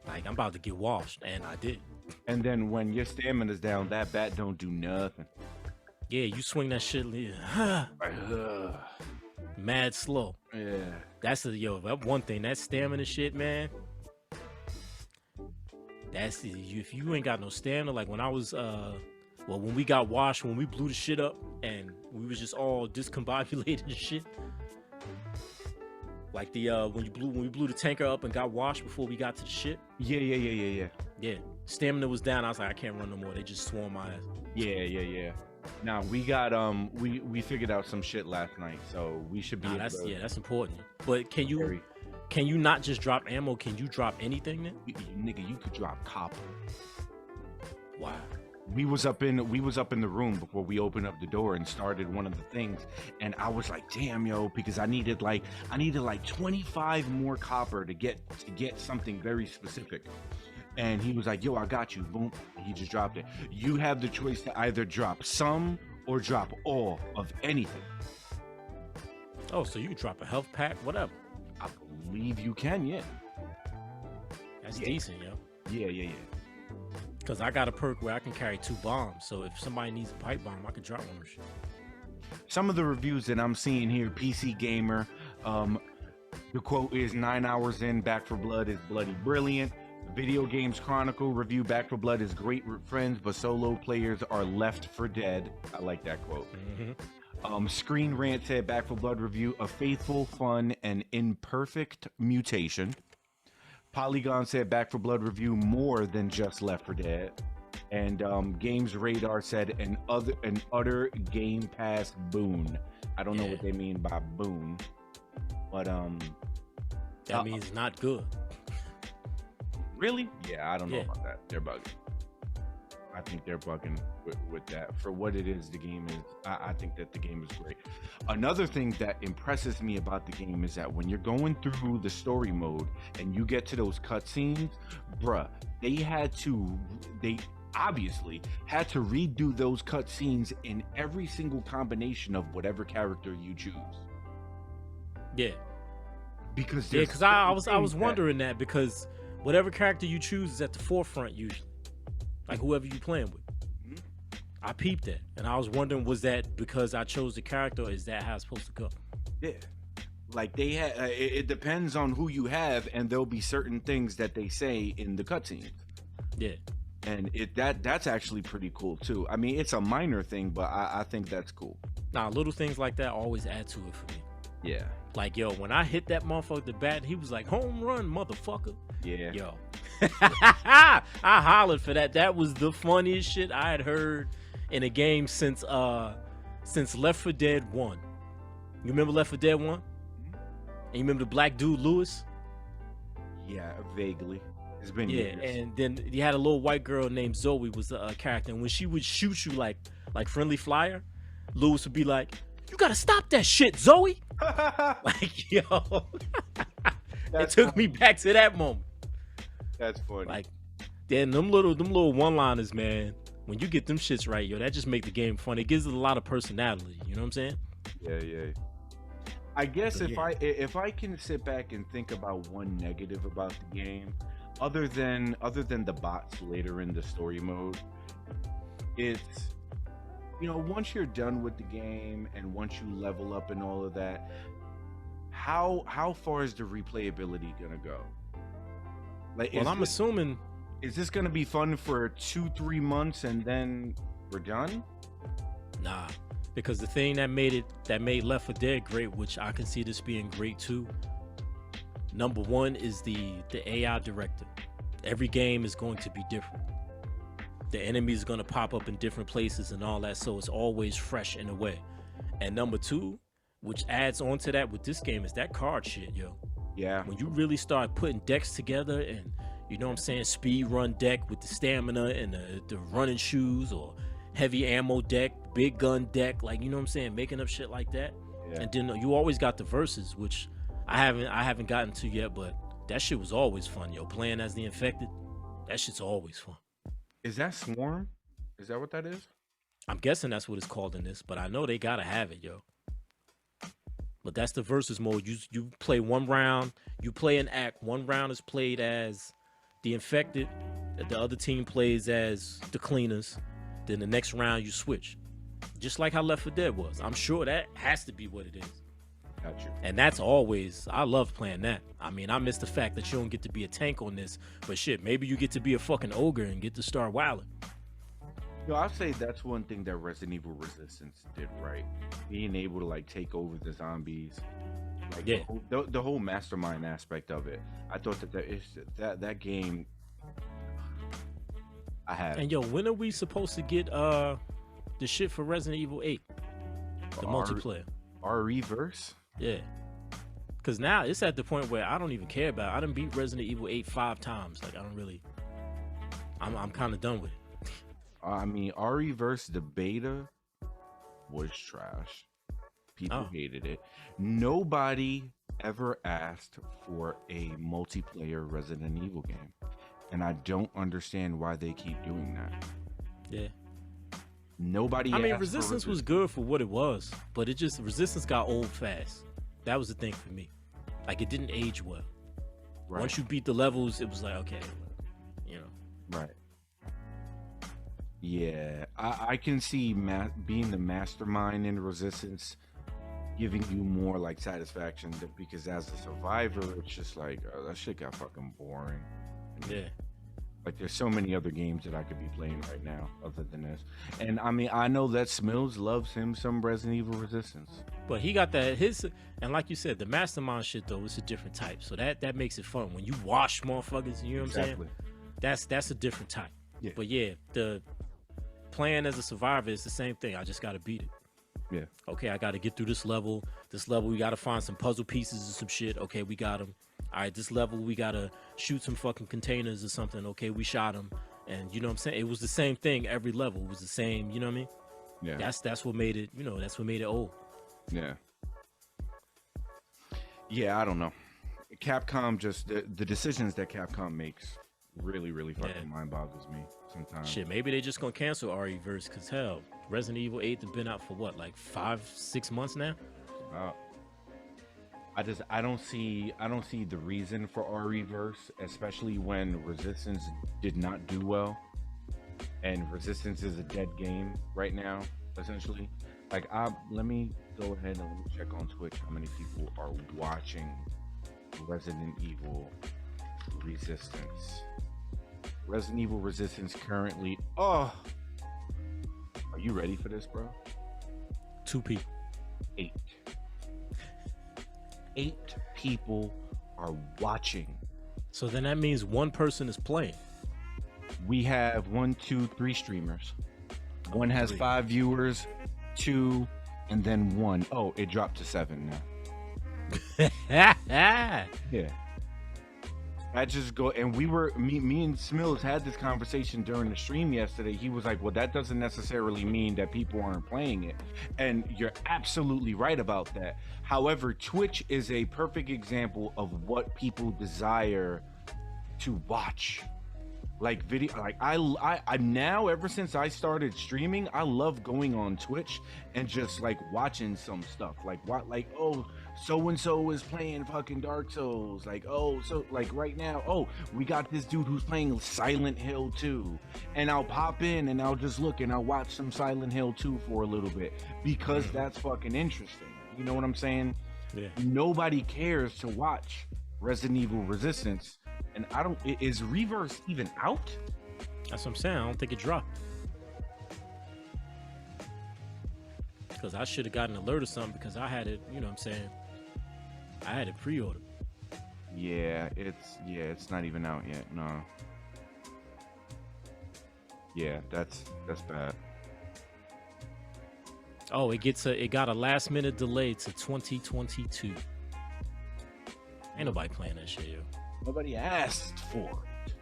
Like I'm about to get washed, and I did. And then when your stamina's down, that bat don't do nothing. Yeah, you swing that shit, mad slow. Yeah. That's that one thing. That stamina shit, man. That's if you ain't got no stamina. Like when I was when we got washed, when we blew the shit up and we was just all discombobulated and shit. Like the when we blew the tanker up and got washed before we got to the shit. Yeah. Stamina was down. I was like, I can't run no more. They just swarm my ass. Yeah. Now we got we figured out some shit last night, so we should be. That's important. But can you not just drop ammo? Can you drop anything then? Nigga, you could drop copper. Wow. We was up in the room before we opened up the door and started one of the things, and I was like, damn, yo, because I needed like 25 more copper to get something very specific. And he was like, yo, I got you. Boom. And he just dropped it. You have the choice to either drop some or drop all of anything. Oh, so you can drop a health pack, whatever. I believe you can, yeah. That's decent, yo. Yeah. Because I got a perk where I can carry 2 bombs. So if somebody needs a pipe bomb, I can drop one or shit. Some of the reviews that I'm seeing here, PC Gamer, the quote is 9 hours in, Back for Blood is bloody brilliant. Video Games Chronicle review, Back for Blood is great with friends, but solo players are left for dead. I like that quote. Screen Rant said, Back for Blood review, a faithful, fun, and imperfect mutation. Polygon said, Back for Blood review, more than just Left 4 Dead. And Games Radar said, an utter Game Pass boon. I don't know what they mean by boon, but that means not good. Really? Yeah, I don't know about that. They're bugging. I think they're bugging with that. For what it is, the game is, I think that the game is great. Another thing that impresses me about the game is that when you're going through the story mode and you get to those cutscenes, bruh, they obviously had to redo those cutscenes in every single combination of whatever character you choose. Yeah. Because I was wondering that because whatever character you choose is at the forefront usually. Like whoever you playing with. I peeped that. And I was wondering, was that because I chose the character or is that how it's supposed to go? Yeah. Like they had, it depends on who you have, and there'll be certain things that they say in the cutscenes. Yeah. And that's actually pretty cool too. I mean, it's a minor thing, but I think that's cool. Nah, little things like that always add to it for me. Yeah. Like, yo, when I hit that motherfucker the bat, he was like, home run, motherfucker. Yeah. Yo. I hollered for that. That was the funniest shit I had heard in a game since Left 4 Dead 1. You remember Left 4 Dead 1? And you remember the black dude, Lewis? Yeah, vaguely. It's been years. And then you had a little white girl named Zoe was a character. And when she would shoot you like friendly fire, Lewis would be like, you gotta stop that shit, Zoe. Like, yo. It took me back to that moment. That's funny. Like, then them little one-liners, man. When you get them shits right, yo, that just make the game fun. It gives it a lot of personality. You know what I'm saying? Yeah. I guess if I can sit back and think about one negative about the game, other than the bots later in the story mode, it's, you know, once you're done with the game and once you level up and all of that, how far is the replayability gonna go? Like, well, I'm assuming, is this gonna be fun for 2-3 months and then we're done? Nah, because the thing that made Left 4 Dead great, which I can see this being great too. Number one is the AI director. Every game is going to be different. The enemy is going to pop up in different places and all that, so it's always fresh in a way. And number two, which adds on to that with this game, is that card shit, yo. Yeah. When you really start putting decks together and, you know what I'm saying, speed run deck with the stamina and the running shoes, or heavy ammo deck, big gun deck, like, you know what I'm saying, making up shit like that. Yeah. And then you always got the verses, which I haven't gotten to yet, but that shit was always fun, yo. Playing as the infected, that shit's always fun. Is that Swarm? Is that what that is? I'm guessing that's what it's called in this, but I know they gotta have it, yo. But that's the versus mode. You play one round, you play an act. One round is played as the infected, the other team plays as the cleaners. Then the next round you switch. Just like how Left 4 Dead was. I'm sure that has to be what it is. Got you. And that's always, I love playing that. I mean, I miss the fact that you don't get to be a tank on this, but shit, maybe you get to be a fucking ogre and get to start wilding. Yo, I'll say that's one thing that Resident Evil Resistance did right. Being able to like take over the zombies, like Yeah. the whole mastermind aspect of it. I thought that game. I had And yo, when are we supposed to get the shit for Resident Evil 8? The multiplayer. RE-verse? Yeah. Cause now it's at the point where I don't even care about it. I done beat Resident Evil 8 5 times. Like I don't really, I'm kind of done with it. I mean, RE-verse, the beta was trash. People hated it. Nobody ever asked for a multiplayer Resident Evil game. And I don't understand why they keep doing that. Yeah. Nobody I mean, asked for Resistance was good for what it was, but it just, Resistance got old fast. That was the thing for me. Like, it didn't age well. Right. Once you beat the levels, it was like, okay, you know. Right. Yeah, I can see being the mastermind in Resistance giving you more like satisfaction because as a survivor, it's just like that shit got fucking boring. Yeah. Like there's so many other games that I could be playing right now other than this. And I mean, I know that Smills loves him some Resident Evil Resistance. But he got that and like you said, the mastermind shit though, it's a different type. So that makes it fun. When you wash motherfuckers, you know what I'm saying? That's a different type. Yeah. But yeah, the playing as a survivor is the same thing. I just gotta beat it. Yeah. Okay, I gotta get through this level. This level, we gotta find some puzzle pieces or some shit. Okay, we got them. All right, this level, we gotta shoot some fucking containers or something. Okay, we shot them. And you know what I'm saying? It was the same thing every level. It was the same, you know what I mean? Yeah. That's what made it, you know, that's what made it old. Yeah. Yeah, I don't know. Capcom just, the decisions that Capcom makes really fucking mind boggles me sometimes. Shit, maybe they just gonna cancel RE-verse because hell, Resident Evil 8 has been out for what, like 5-6 months now? I don't see the reason for RE-verse, especially when Resistance did not do well, and Resistance is a dead game right now, essentially. Like, let me go ahead and let me check on Twitch how many people are watching Resident Evil Resistance. Resident Evil Resistance currently. Oh, are you ready for this, bro? 2 people. 8. 8 people are watching. So then that means one person is playing. We have 1, 2, 3 streamers. One has 5 viewers, 2, and then 1. Oh, it dropped to 7 now. Yeah. I just go, and we were, me and Smills had this conversation during the stream yesterday. He was like, well, that doesn't necessarily mean that people aren't playing it. And you're absolutely right about that. However, Twitch is a perfect example of what people desire to watch. Like video, like I now, ever since I started streaming, I love going on Twitch and just like watching some stuff. Like what, like, oh, so and so is playing fucking Dark Souls. Like, oh, so like right now, oh, we got this dude who's playing Silent Hill 2, and I'll pop in and I'll just look and I'll watch some Silent Hill 2 for a little bit because that's fucking interesting. You know what I'm saying? Yeah. Nobody cares to watch Resident Evil Resistance. And I don't, is Reverse even out? That's what I'm saying. I don't think it dropped. Because I should have gotten an alert or something because I had it, you know what I'm saying? I had it pre-ordered. Yeah, it's not even out yet. No. Yeah, that's bad. Oh, it got a last minute delay to 2022. Ain't nobody playing that shit, yo. Nobody asked for it.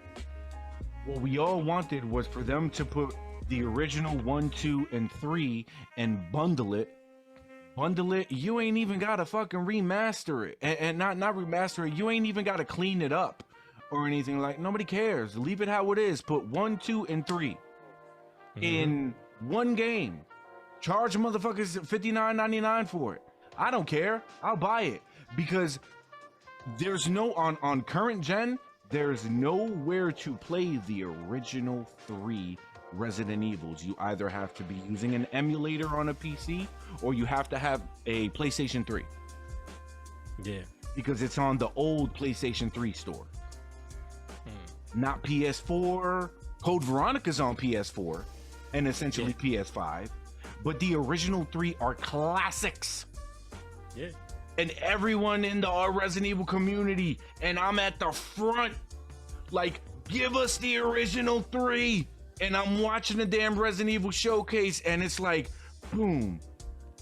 What we all wanted was for them to put the original 1, 2, and 3 and bundle it. You ain't even gotta fucking remaster it, and not remaster it. You ain't even gotta clean it up or anything. Like, nobody cares. Leave it how it is. Put 1, 2, and 3 in one game. Charge motherfuckers $59.99 for it. I don't care. I'll buy it because there's no on current gen. There's nowhere to play the original 3 Resident Evils. You either have to be using an emulator on a PC or you have to have a PlayStation 3. Yeah. because it's on the old PlayStation 3 store, not PS4. Code Veronica's on PS4 and essentially PS5, but the original 3 are classics. Yeah. And everyone in the Resident Evil community, and I'm at the front, like, give us the original 3. And I'm watching the damn Resident Evil showcase, and it's like, boom,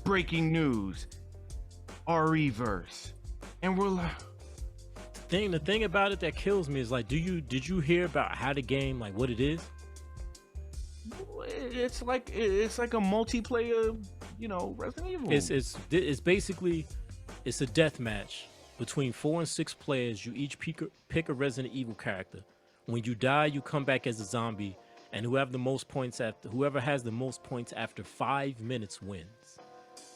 breaking news, RE-verse. And we're like, The thing about it that kills me is like, did you hear about how the game, like what it is? it's like a multiplayer, Resident Evil. It's basically it's a death match between 4 and 6 players. You each pick a Resident Evil character. When you die, you come back as a zombie, and whoever has the most points after 5 minutes wins.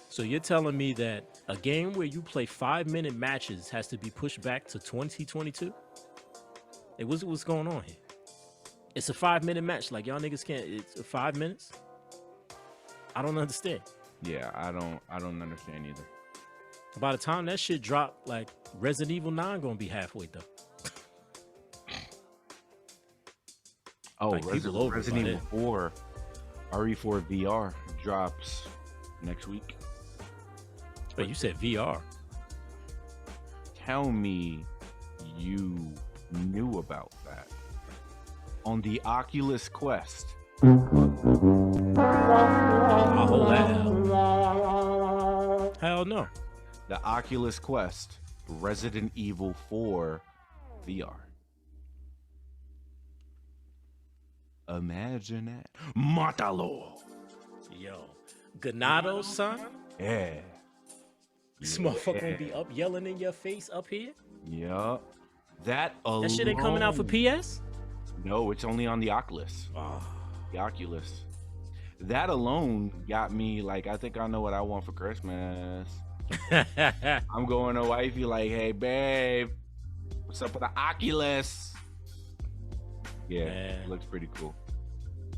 So you're telling me that a game where you play 5-minute matches has to be pushed back to 2022? Hey, what's going on here? It's a 5-minute match. Like, y'all niggas can't. It's 5 minutes. I don't understand. Yeah, I don't understand either. By the time that shit drop, like Resident Evil 9 gonna be halfway done. Oh, like, Resident Evil 4, RE4 VR drops next week. But you said VR. Tell me you knew about that. On the Oculus Quest. I'll hold that hell. Hell no. The Oculus Quest, Resident Evil 4 VR. Imagine that. Matalo. Yo. Ganado, son? Yeah. This motherfucker gonna be up yelling in your face up here? Yup. That shit ain't coming out for PS? No, it's only on the Oculus. The Oculus. That alone got me like, I think I know what I want for Christmas. I'm going to wifey like, hey babe, what's up with the Oculus? Yeah, Man. It looks pretty cool.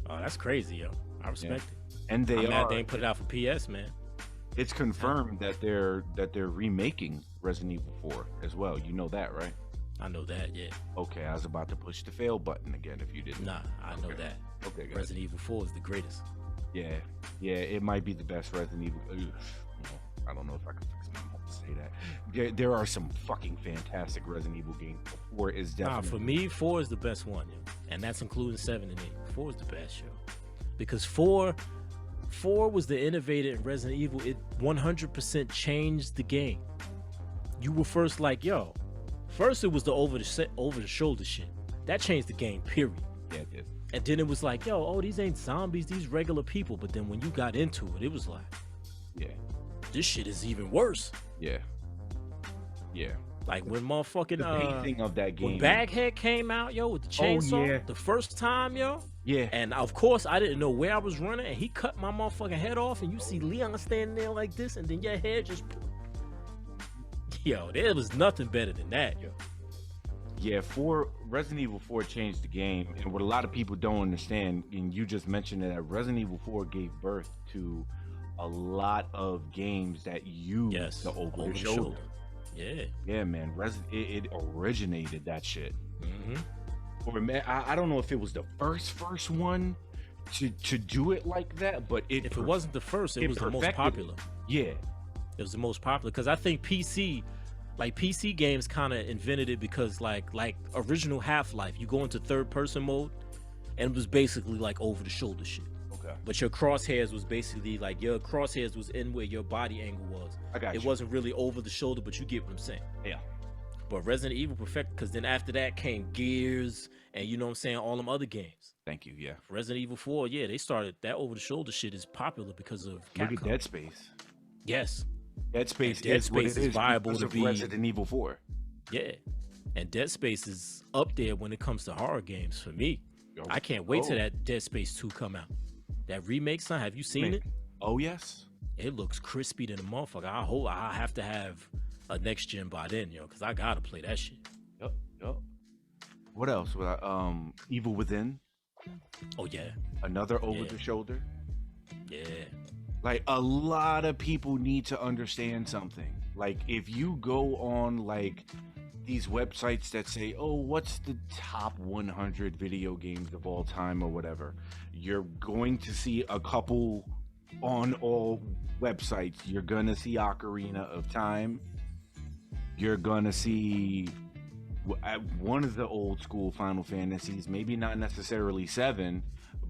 Oh, that's crazy, yo. I respect it. And I'm mad they ain't put it out for PS, man. It's confirmed that they're remaking Resident Evil 4 as well. You know that, right? I know that, yeah. Okay, I was about to push the fail button again if you didn't. Nah, I know that. Okay, guys. Resident Evil 4 is the greatest. Yeah, it might be the best Resident Evil. I don't know if I can fix my mouth to say that. There are some fucking fantastic Resident Evil games. 4 is definitely. For me, 4 is the best one, yo. And that's including 7 and 8. 4 is the best, yo. Because 4 was the innovator in Resident Evil. It 100% changed the game. You were first like, yo. First, it was the over the shoulder shit. That changed the game, period. Yeah, it did. And then it was like, yo, oh, these ain't zombies, these regular people. But then when you got into it, it was like, yeah, this shit is even worse. Yeah. Like when motherfucking the pacing of that game. When Baghead came out, yo, with the chainsaw, the first time, yo. Yeah. And of course, I didn't know where I was running, and he cut my motherfucking head off, and you see Leon standing there like this, and then your head just. Yo, there was nothing better than that, yo. Yeah, Resident Evil 4 changed the game, and what a lot of people don't understand, and you just mentioned that Resident Evil 4 gave birth to a lot of games that use the over the shoulder. Yeah, man. It originated that shit. Or man, I don't know if it was the first one to do it like that, but if it wasn't the first, it was the most popular. Yeah, it was the most popular because I think PC games kind of invented it because like original Half-Life, you go into third person mode, and it was basically like over the shoulder shit. Okay. But your crosshairs was basically like your crosshairs was in where your body angle was. I got you. It wasn't really over the shoulder, but you get what I'm saying. Yeah. But Resident Evil perfect because then after that came Gears and you know what I'm saying, all them other games. Thank you. Yeah. Resident Evil 4, yeah, they started that over the shoulder shit is popular because of Capcom. Look at Dead Space. Yes. Dead Space is viable to be Resident Evil 4. Yeah. And Dead Space is up there when it comes to horror games for me. I can't wait till that Dead Space 2 come out. That remake, son, have you seen it? Oh, yes. It looks crispy than a motherfucker. I hope I have to have a next gen by then, yo, because I gotta play that shit. Yup. What else? Evil Within. Oh, yeah. Another over the shoulder. Yeah. Like, a lot of people need to understand something. Like if you go on like these websites that say, "Oh, what's the top 100 video games of all time or whatever," you're going to see a couple on all websites. You're gonna see Ocarina of Time. You're gonna see one of the old school Final Fantasies, maybe not necessarily 7,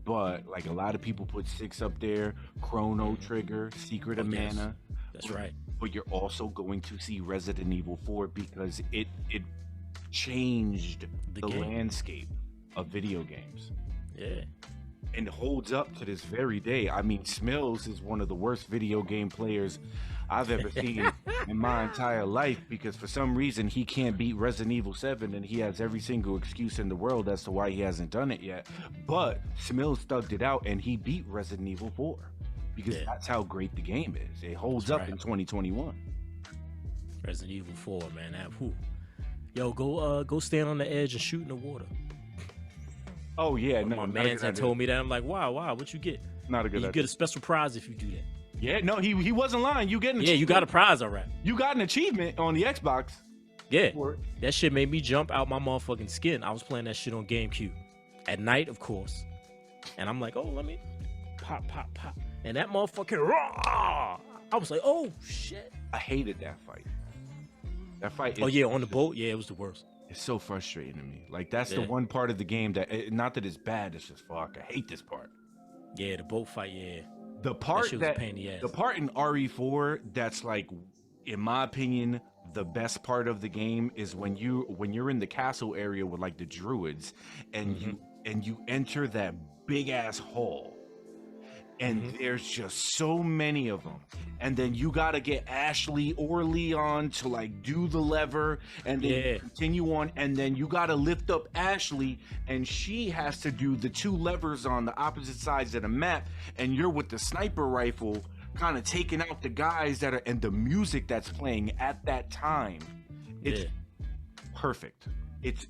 but like a lot of people put 6 up there. Chrono Trigger, Secret of yes. Mana. That's right. But you're also going to see Resident Evil 4 because it changed the landscape of video games. Yeah. And holds up to this very day. I mean, Smills is one of the worst video game players I've ever seen in my entire life, because for some reason he can't beat Resident Evil 7, and he has every single excuse in the world as to why he hasn't done it yet. But Smills thugged it out and he beat Resident Evil 4 because that's how great the game is. It holds up in 2021. Resident Evil 4, man. Yo, go stand on the edge and shoot in the water. Oh yeah, no, my man had told me that. I'm like, wow, what you get? Not a good idea. You get a special prize if you do that. Yeah, no, he wasn't lying. You get an you got a prize, all right. You got an achievement on the Xbox. Yeah, that shit made me jump out my motherfucking skin. I was playing that shit on GameCube at night, of course, and I'm like, oh, let me pop, and that motherfucking raw. I was like, oh shit. I hated that fight. That fight. Oh yeah, on the boat. Yeah, it was the worst. It's so frustrating to me. Like that's the one part of the game that, not that it's bad, it's just fuck. I hate this part. Yeah, the boat fight. Yeah. The part that was a pain in the ass. The part in RE4 that's like, in my opinion, the best part of the game is when you're in the castle area with like the druids, and you enter that big ass hall, and there's just so many of them, and then you gotta get Ashley or Leon to like do the lever, and then you continue on, and then you gotta lift up Ashley, and she has to do the 2 levers on the opposite sides of the map, and you're with the sniper rifle kind of taking out the guys that are, and the music that's playing at that time, it's perfect. It's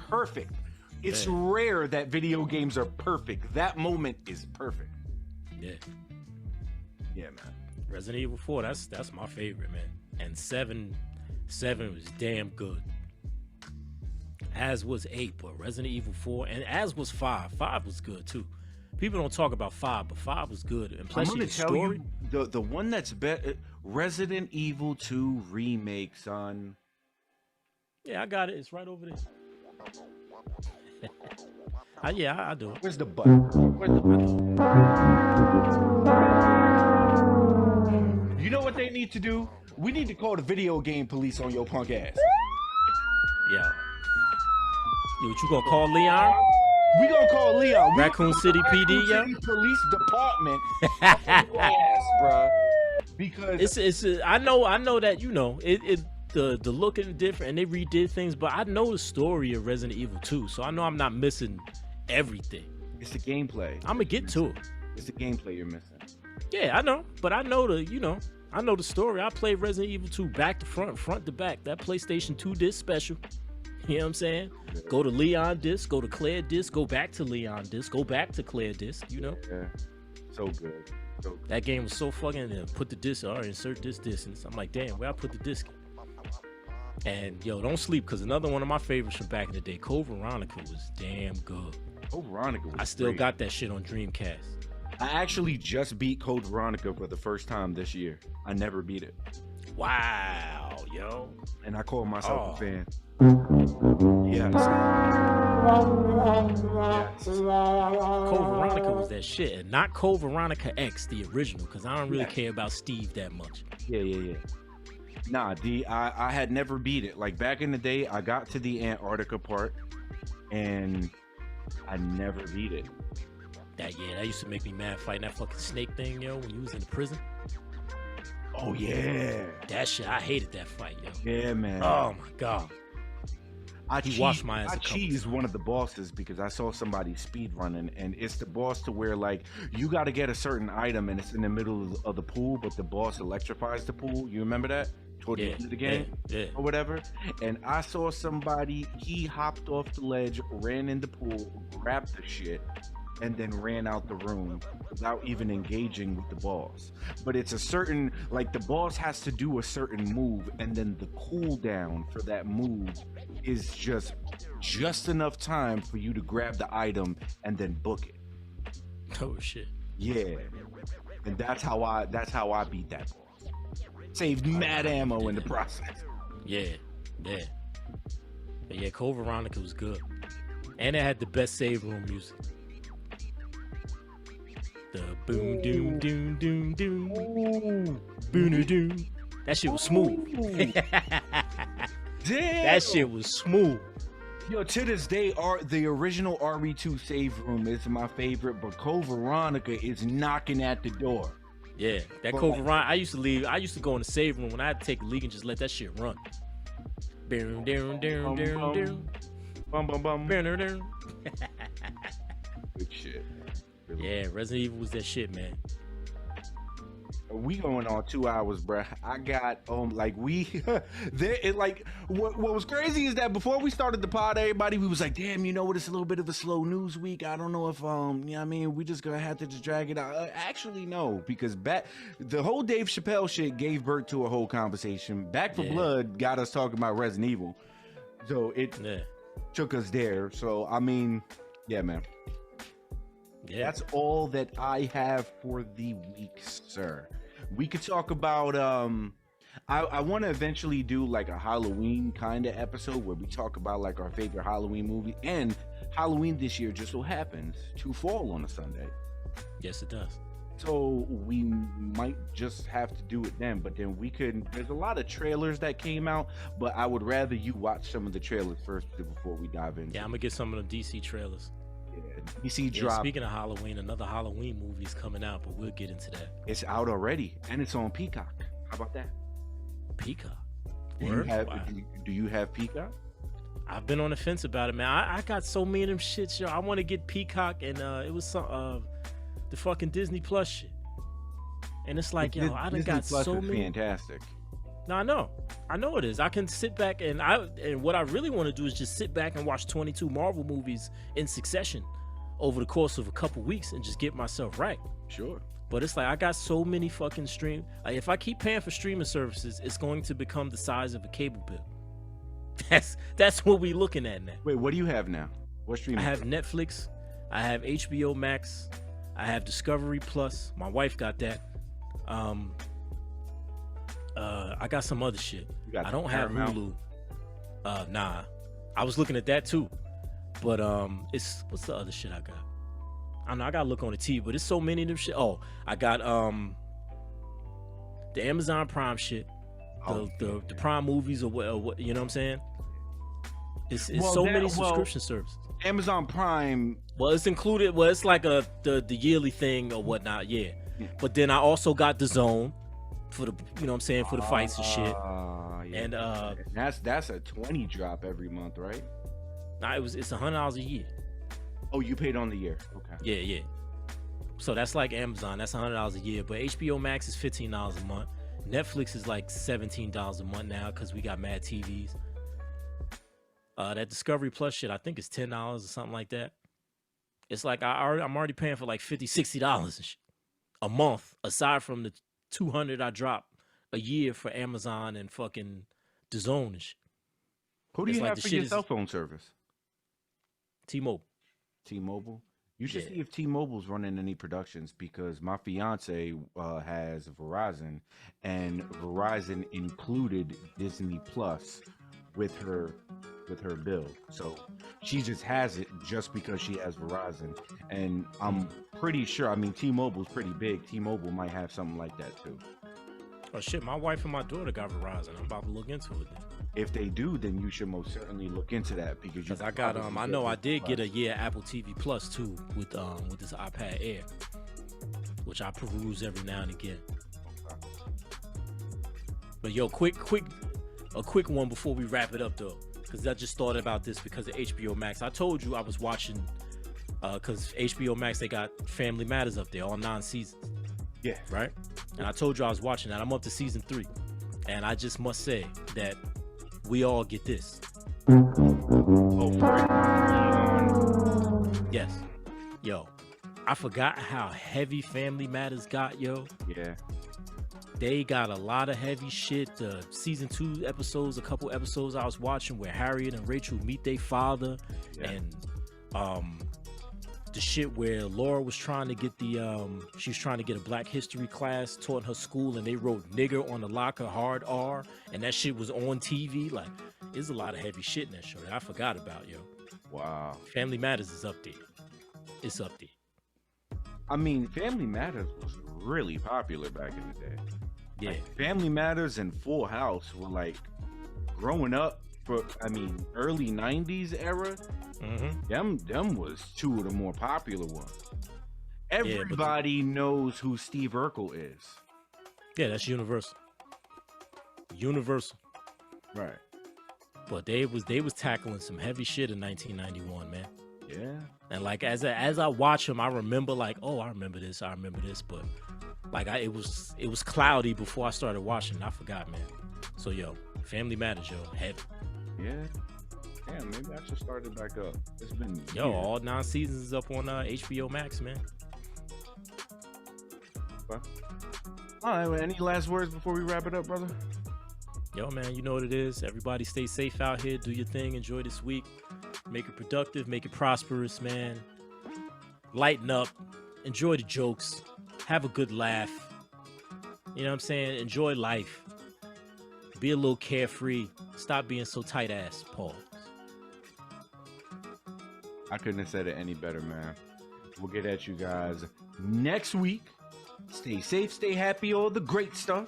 perfect. It's rare that video games are perfect. That moment is perfect. Yeah, man. Resident Evil 4, that's my favorite, man. And 7 was damn good. As was 8, but Resident Evil 4, and as was 5. 5 was good too. People don't talk about 5, but 5 was good. And plus, I'm gonna tell you, the one that's better, Resident Evil 2 remake, son. Yeah, I got it. It's right over there. I do it. Where's the button? Where's the button? You know what they need to do? We need to call the video game police on your punk ass. Yeah. What you gonna call Leon? We gonna call Leon. Raccoon City PD, yo. City Police Department. Ass, bro. Because it's I know that, you know, the look is different and they redid things, but I know the story of Resident Evil 2, so I know I'm not missing everything. It's the gameplay. I'm gonna get to it. It's the gameplay you're missing. Yeah, I know, but I know the story. I played Resident Evil 2 back to front to back. That PlayStation 2 disc special. You know what I'm saying? Yeah. Go to Leon disc, go to Claire disc, go back to Leon disc, go back to Claire disc, you know? Yeah. So good. So good. That game was so fucking, put the disc, all right, insert this disc. And I'm like, damn, where I put the disc? And yo, don't sleep, because another one of my favorites from back in the day, Code Veronica, was damn good. Code Veronica was I still great. got that shit on Dreamcast. I actually just beat Code Veronica for the first time this year. I never beat it. Wow, yo. And I call myself a fan. Yes. Code Veronica was that shit, and not Code Veronica X, the original, because I don't really care about Steve that much. Yeah. Nah, I had never beat it. Like back in the day, I got to the Antarctica part, and I never beat it. That used to make me mad fighting that fucking snake thing, yo, when you was in the prison. Oh yeah. That shit, I hated that fight, yo. Yeah, man. Oh my god. I cheesed one of the bosses because I saw somebody speed running, and it's the boss to where like you got to get a certain item and it's in the middle of the pool, but the boss electrifies the pool. You remember that? Toward the end of the game, or whatever. And I saw somebody, he hopped off the ledge, ran in the pool, grabbed the shit, and then ran out the room without even engaging with the boss. But it's a certain, like, the boss has to do a certain move, and then the cooldown for that move is just enough time for you to grab the item and then book it. Oh shit. Yeah. And that's how I beat that boss. Saved mad ammo in the process. Yeah. But yeah, Code Veronica was good. And it had the best save room music. The boom doom doom doom doom boom doom. That shit was smooth. Damn. That shit was smooth. Yo, to this day, the original RE2 save room is my favorite, but Code Veronica is knocking at the door. Yeah, that Code Veronica. I used to go in the save room when I had to take a leak and just let that shit run. Boom doom doom doom doom. Bum bum bum. Boom doom. Good shit. Really. Yeah, Resident Evil was that shit, man. We going on 2 hours, bruh. I got like what was crazy is that before we started the pod, everybody we was like, damn, you know what? It's a little bit of a slow news week. I don't know if you know what I mean, we just gonna have to just drag it out. Actually, no, because the whole Dave Chappelle shit gave birth to a whole conversation. Back for Blood got us talking about Resident Evil, so it took us there. So I mean, yeah, man. Yeah. That's all that I have for the week, sir. We could talk about I want to eventually do like a Halloween kind of episode where we talk about like our favorite Halloween movie, and Halloween this year just so happens to fall on a Sunday. Yes, it does. So we might just have to do it then, but then there's a lot of trailers that came out, but I would rather you watch some of the trailers first before we dive in. Yeah, I'm gonna get some of the DC trailers. DC drop. Speaking of Halloween, another Halloween movie is coming out, but we'll get into that. It's out already, and it's on Peacock. How about that? Peacock. Do you have Peacock? I've been on the fence about it, man. I got so many of them shits, yo. I want to get Peacock, and it was some the fucking Disney Plus shit, and it's like, yo, I done Disney got Plus so is many. Fantastic. No, I know it is. I can sit back and what I really want to do is just sit back and watch 22 Marvel movies in succession over the course of a couple weeks and just get myself right. Sure. But it's like I got so many fucking like, if I keep paying for streaming services, it's going to become the size of a cable bill. That's what we looking at now. Wait, what do you have now? What streaming? I have Netflix, I have HBO Max, I have Discovery Plus. My wife got that. I got some other shit. I don't have Hulu. Nah. I was looking at that too. But what's the other shit I got? I don't know, I gotta look on the TV, but it's so many of them shit. Oh, I got the Amazon Prime shit. The Prime movies or what, you know what I'm saying? It's so many subscription services. Amazon Prime. Well, it's included. Well, it's like the yearly thing or whatnot, yeah. But then I also got the Zone for the, you know what I'm saying, for the fights and shit. Yeah. And that's a 20 drop every month, right? Nah, it's $100 a year. Oh, you paid on the year. Okay. Yeah. So that's like Amazon. That's $100 a year. But HBO Max is $15 a month. Netflix is like $17 a month now because we got mad TVs. That Discovery Plus shit, I think it's $10 or something like that. It's like I'm already paying for like $50, $60 a month, aside from the $200 I drop a year for Amazon and fucking DAZN and shit. Who do you have for your cell phone service? T-Mobile. T-Mobile? You should see if T-Mobile's running any productions, because my fiance has Verizon, and Verizon included Disney Plus with her bill. So she just has it just because she has Verizon. And I'm pretty sure, I mean, T-Mobile's pretty big. T-Mobile might have something like that too. Oh shit, my wife and my daughter got Verizon. I'm about to look into it then. If they do, then you should most certainly look into that, because I got I know I did get a year Apple TV Plus too with this iPad Air, which I peruse every now and again. But yo, a quick one before we wrap it up though, because I just thought about this because of HBO Max. I told you I was watching because HBO Max, they got Family Matters up there, all 9 seasons. Yeah. Right? And I told you I was watching that. I'm up to season 3. And I just must say that we all get this. Oh, yes. Yo, I forgot how heavy Family Matters got, yo. Yeah. They got a lot of heavy shit. The season 2 episodes, a couple episodes I was watching where Harriet and Rachel meet their father, and the shit where Laura was trying to get she was trying to get a Black History class taught in her school, and they wrote nigger on the locker, hard R, and that shit was on TV. Like, there's a lot of heavy shit in that show that I forgot about, yo. Wow. Family Matters is up there. It's up there. I mean, Family Matters was really popular back in the day. Yeah. Like, Family Matters and Full House were like growing up for, I mean, early 90s era. Them was two of the more popular ones. Everybody knows who Steve Urkel is. Yeah, that's Universal. Universal. Right. But they was tackling some heavy shit in 1991, man. Yeah. And like as I watch them, I remember like, oh, I remember this, but like it was cloudy before I started watching. I forgot, man. So yo, Family Matters, yo, heavy. Yeah. Damn, maybe I should start it back up. It's been all 9 seasons is up on HBO Max, man. Okay. All right, well, any last words before we wrap it up, brother? Yo, man, you know what it is. Everybody stay safe out here. Do your thing. Enjoy this week. Make it productive. Make it prosperous, man. Lighten up. Enjoy the jokes. Have a good laugh. You know what I'm saying? Enjoy life. Be a little carefree. Stop being so tight-ass, Paul. I couldn't have said it any better, man. We'll get at you guys next week. Stay safe, stay happy, all the great stuff.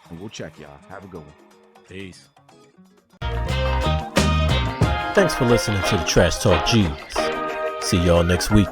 And we'll check y'all. Have a good one. Peace. Thanks for listening to the Trash Talk G's. See y'all next week.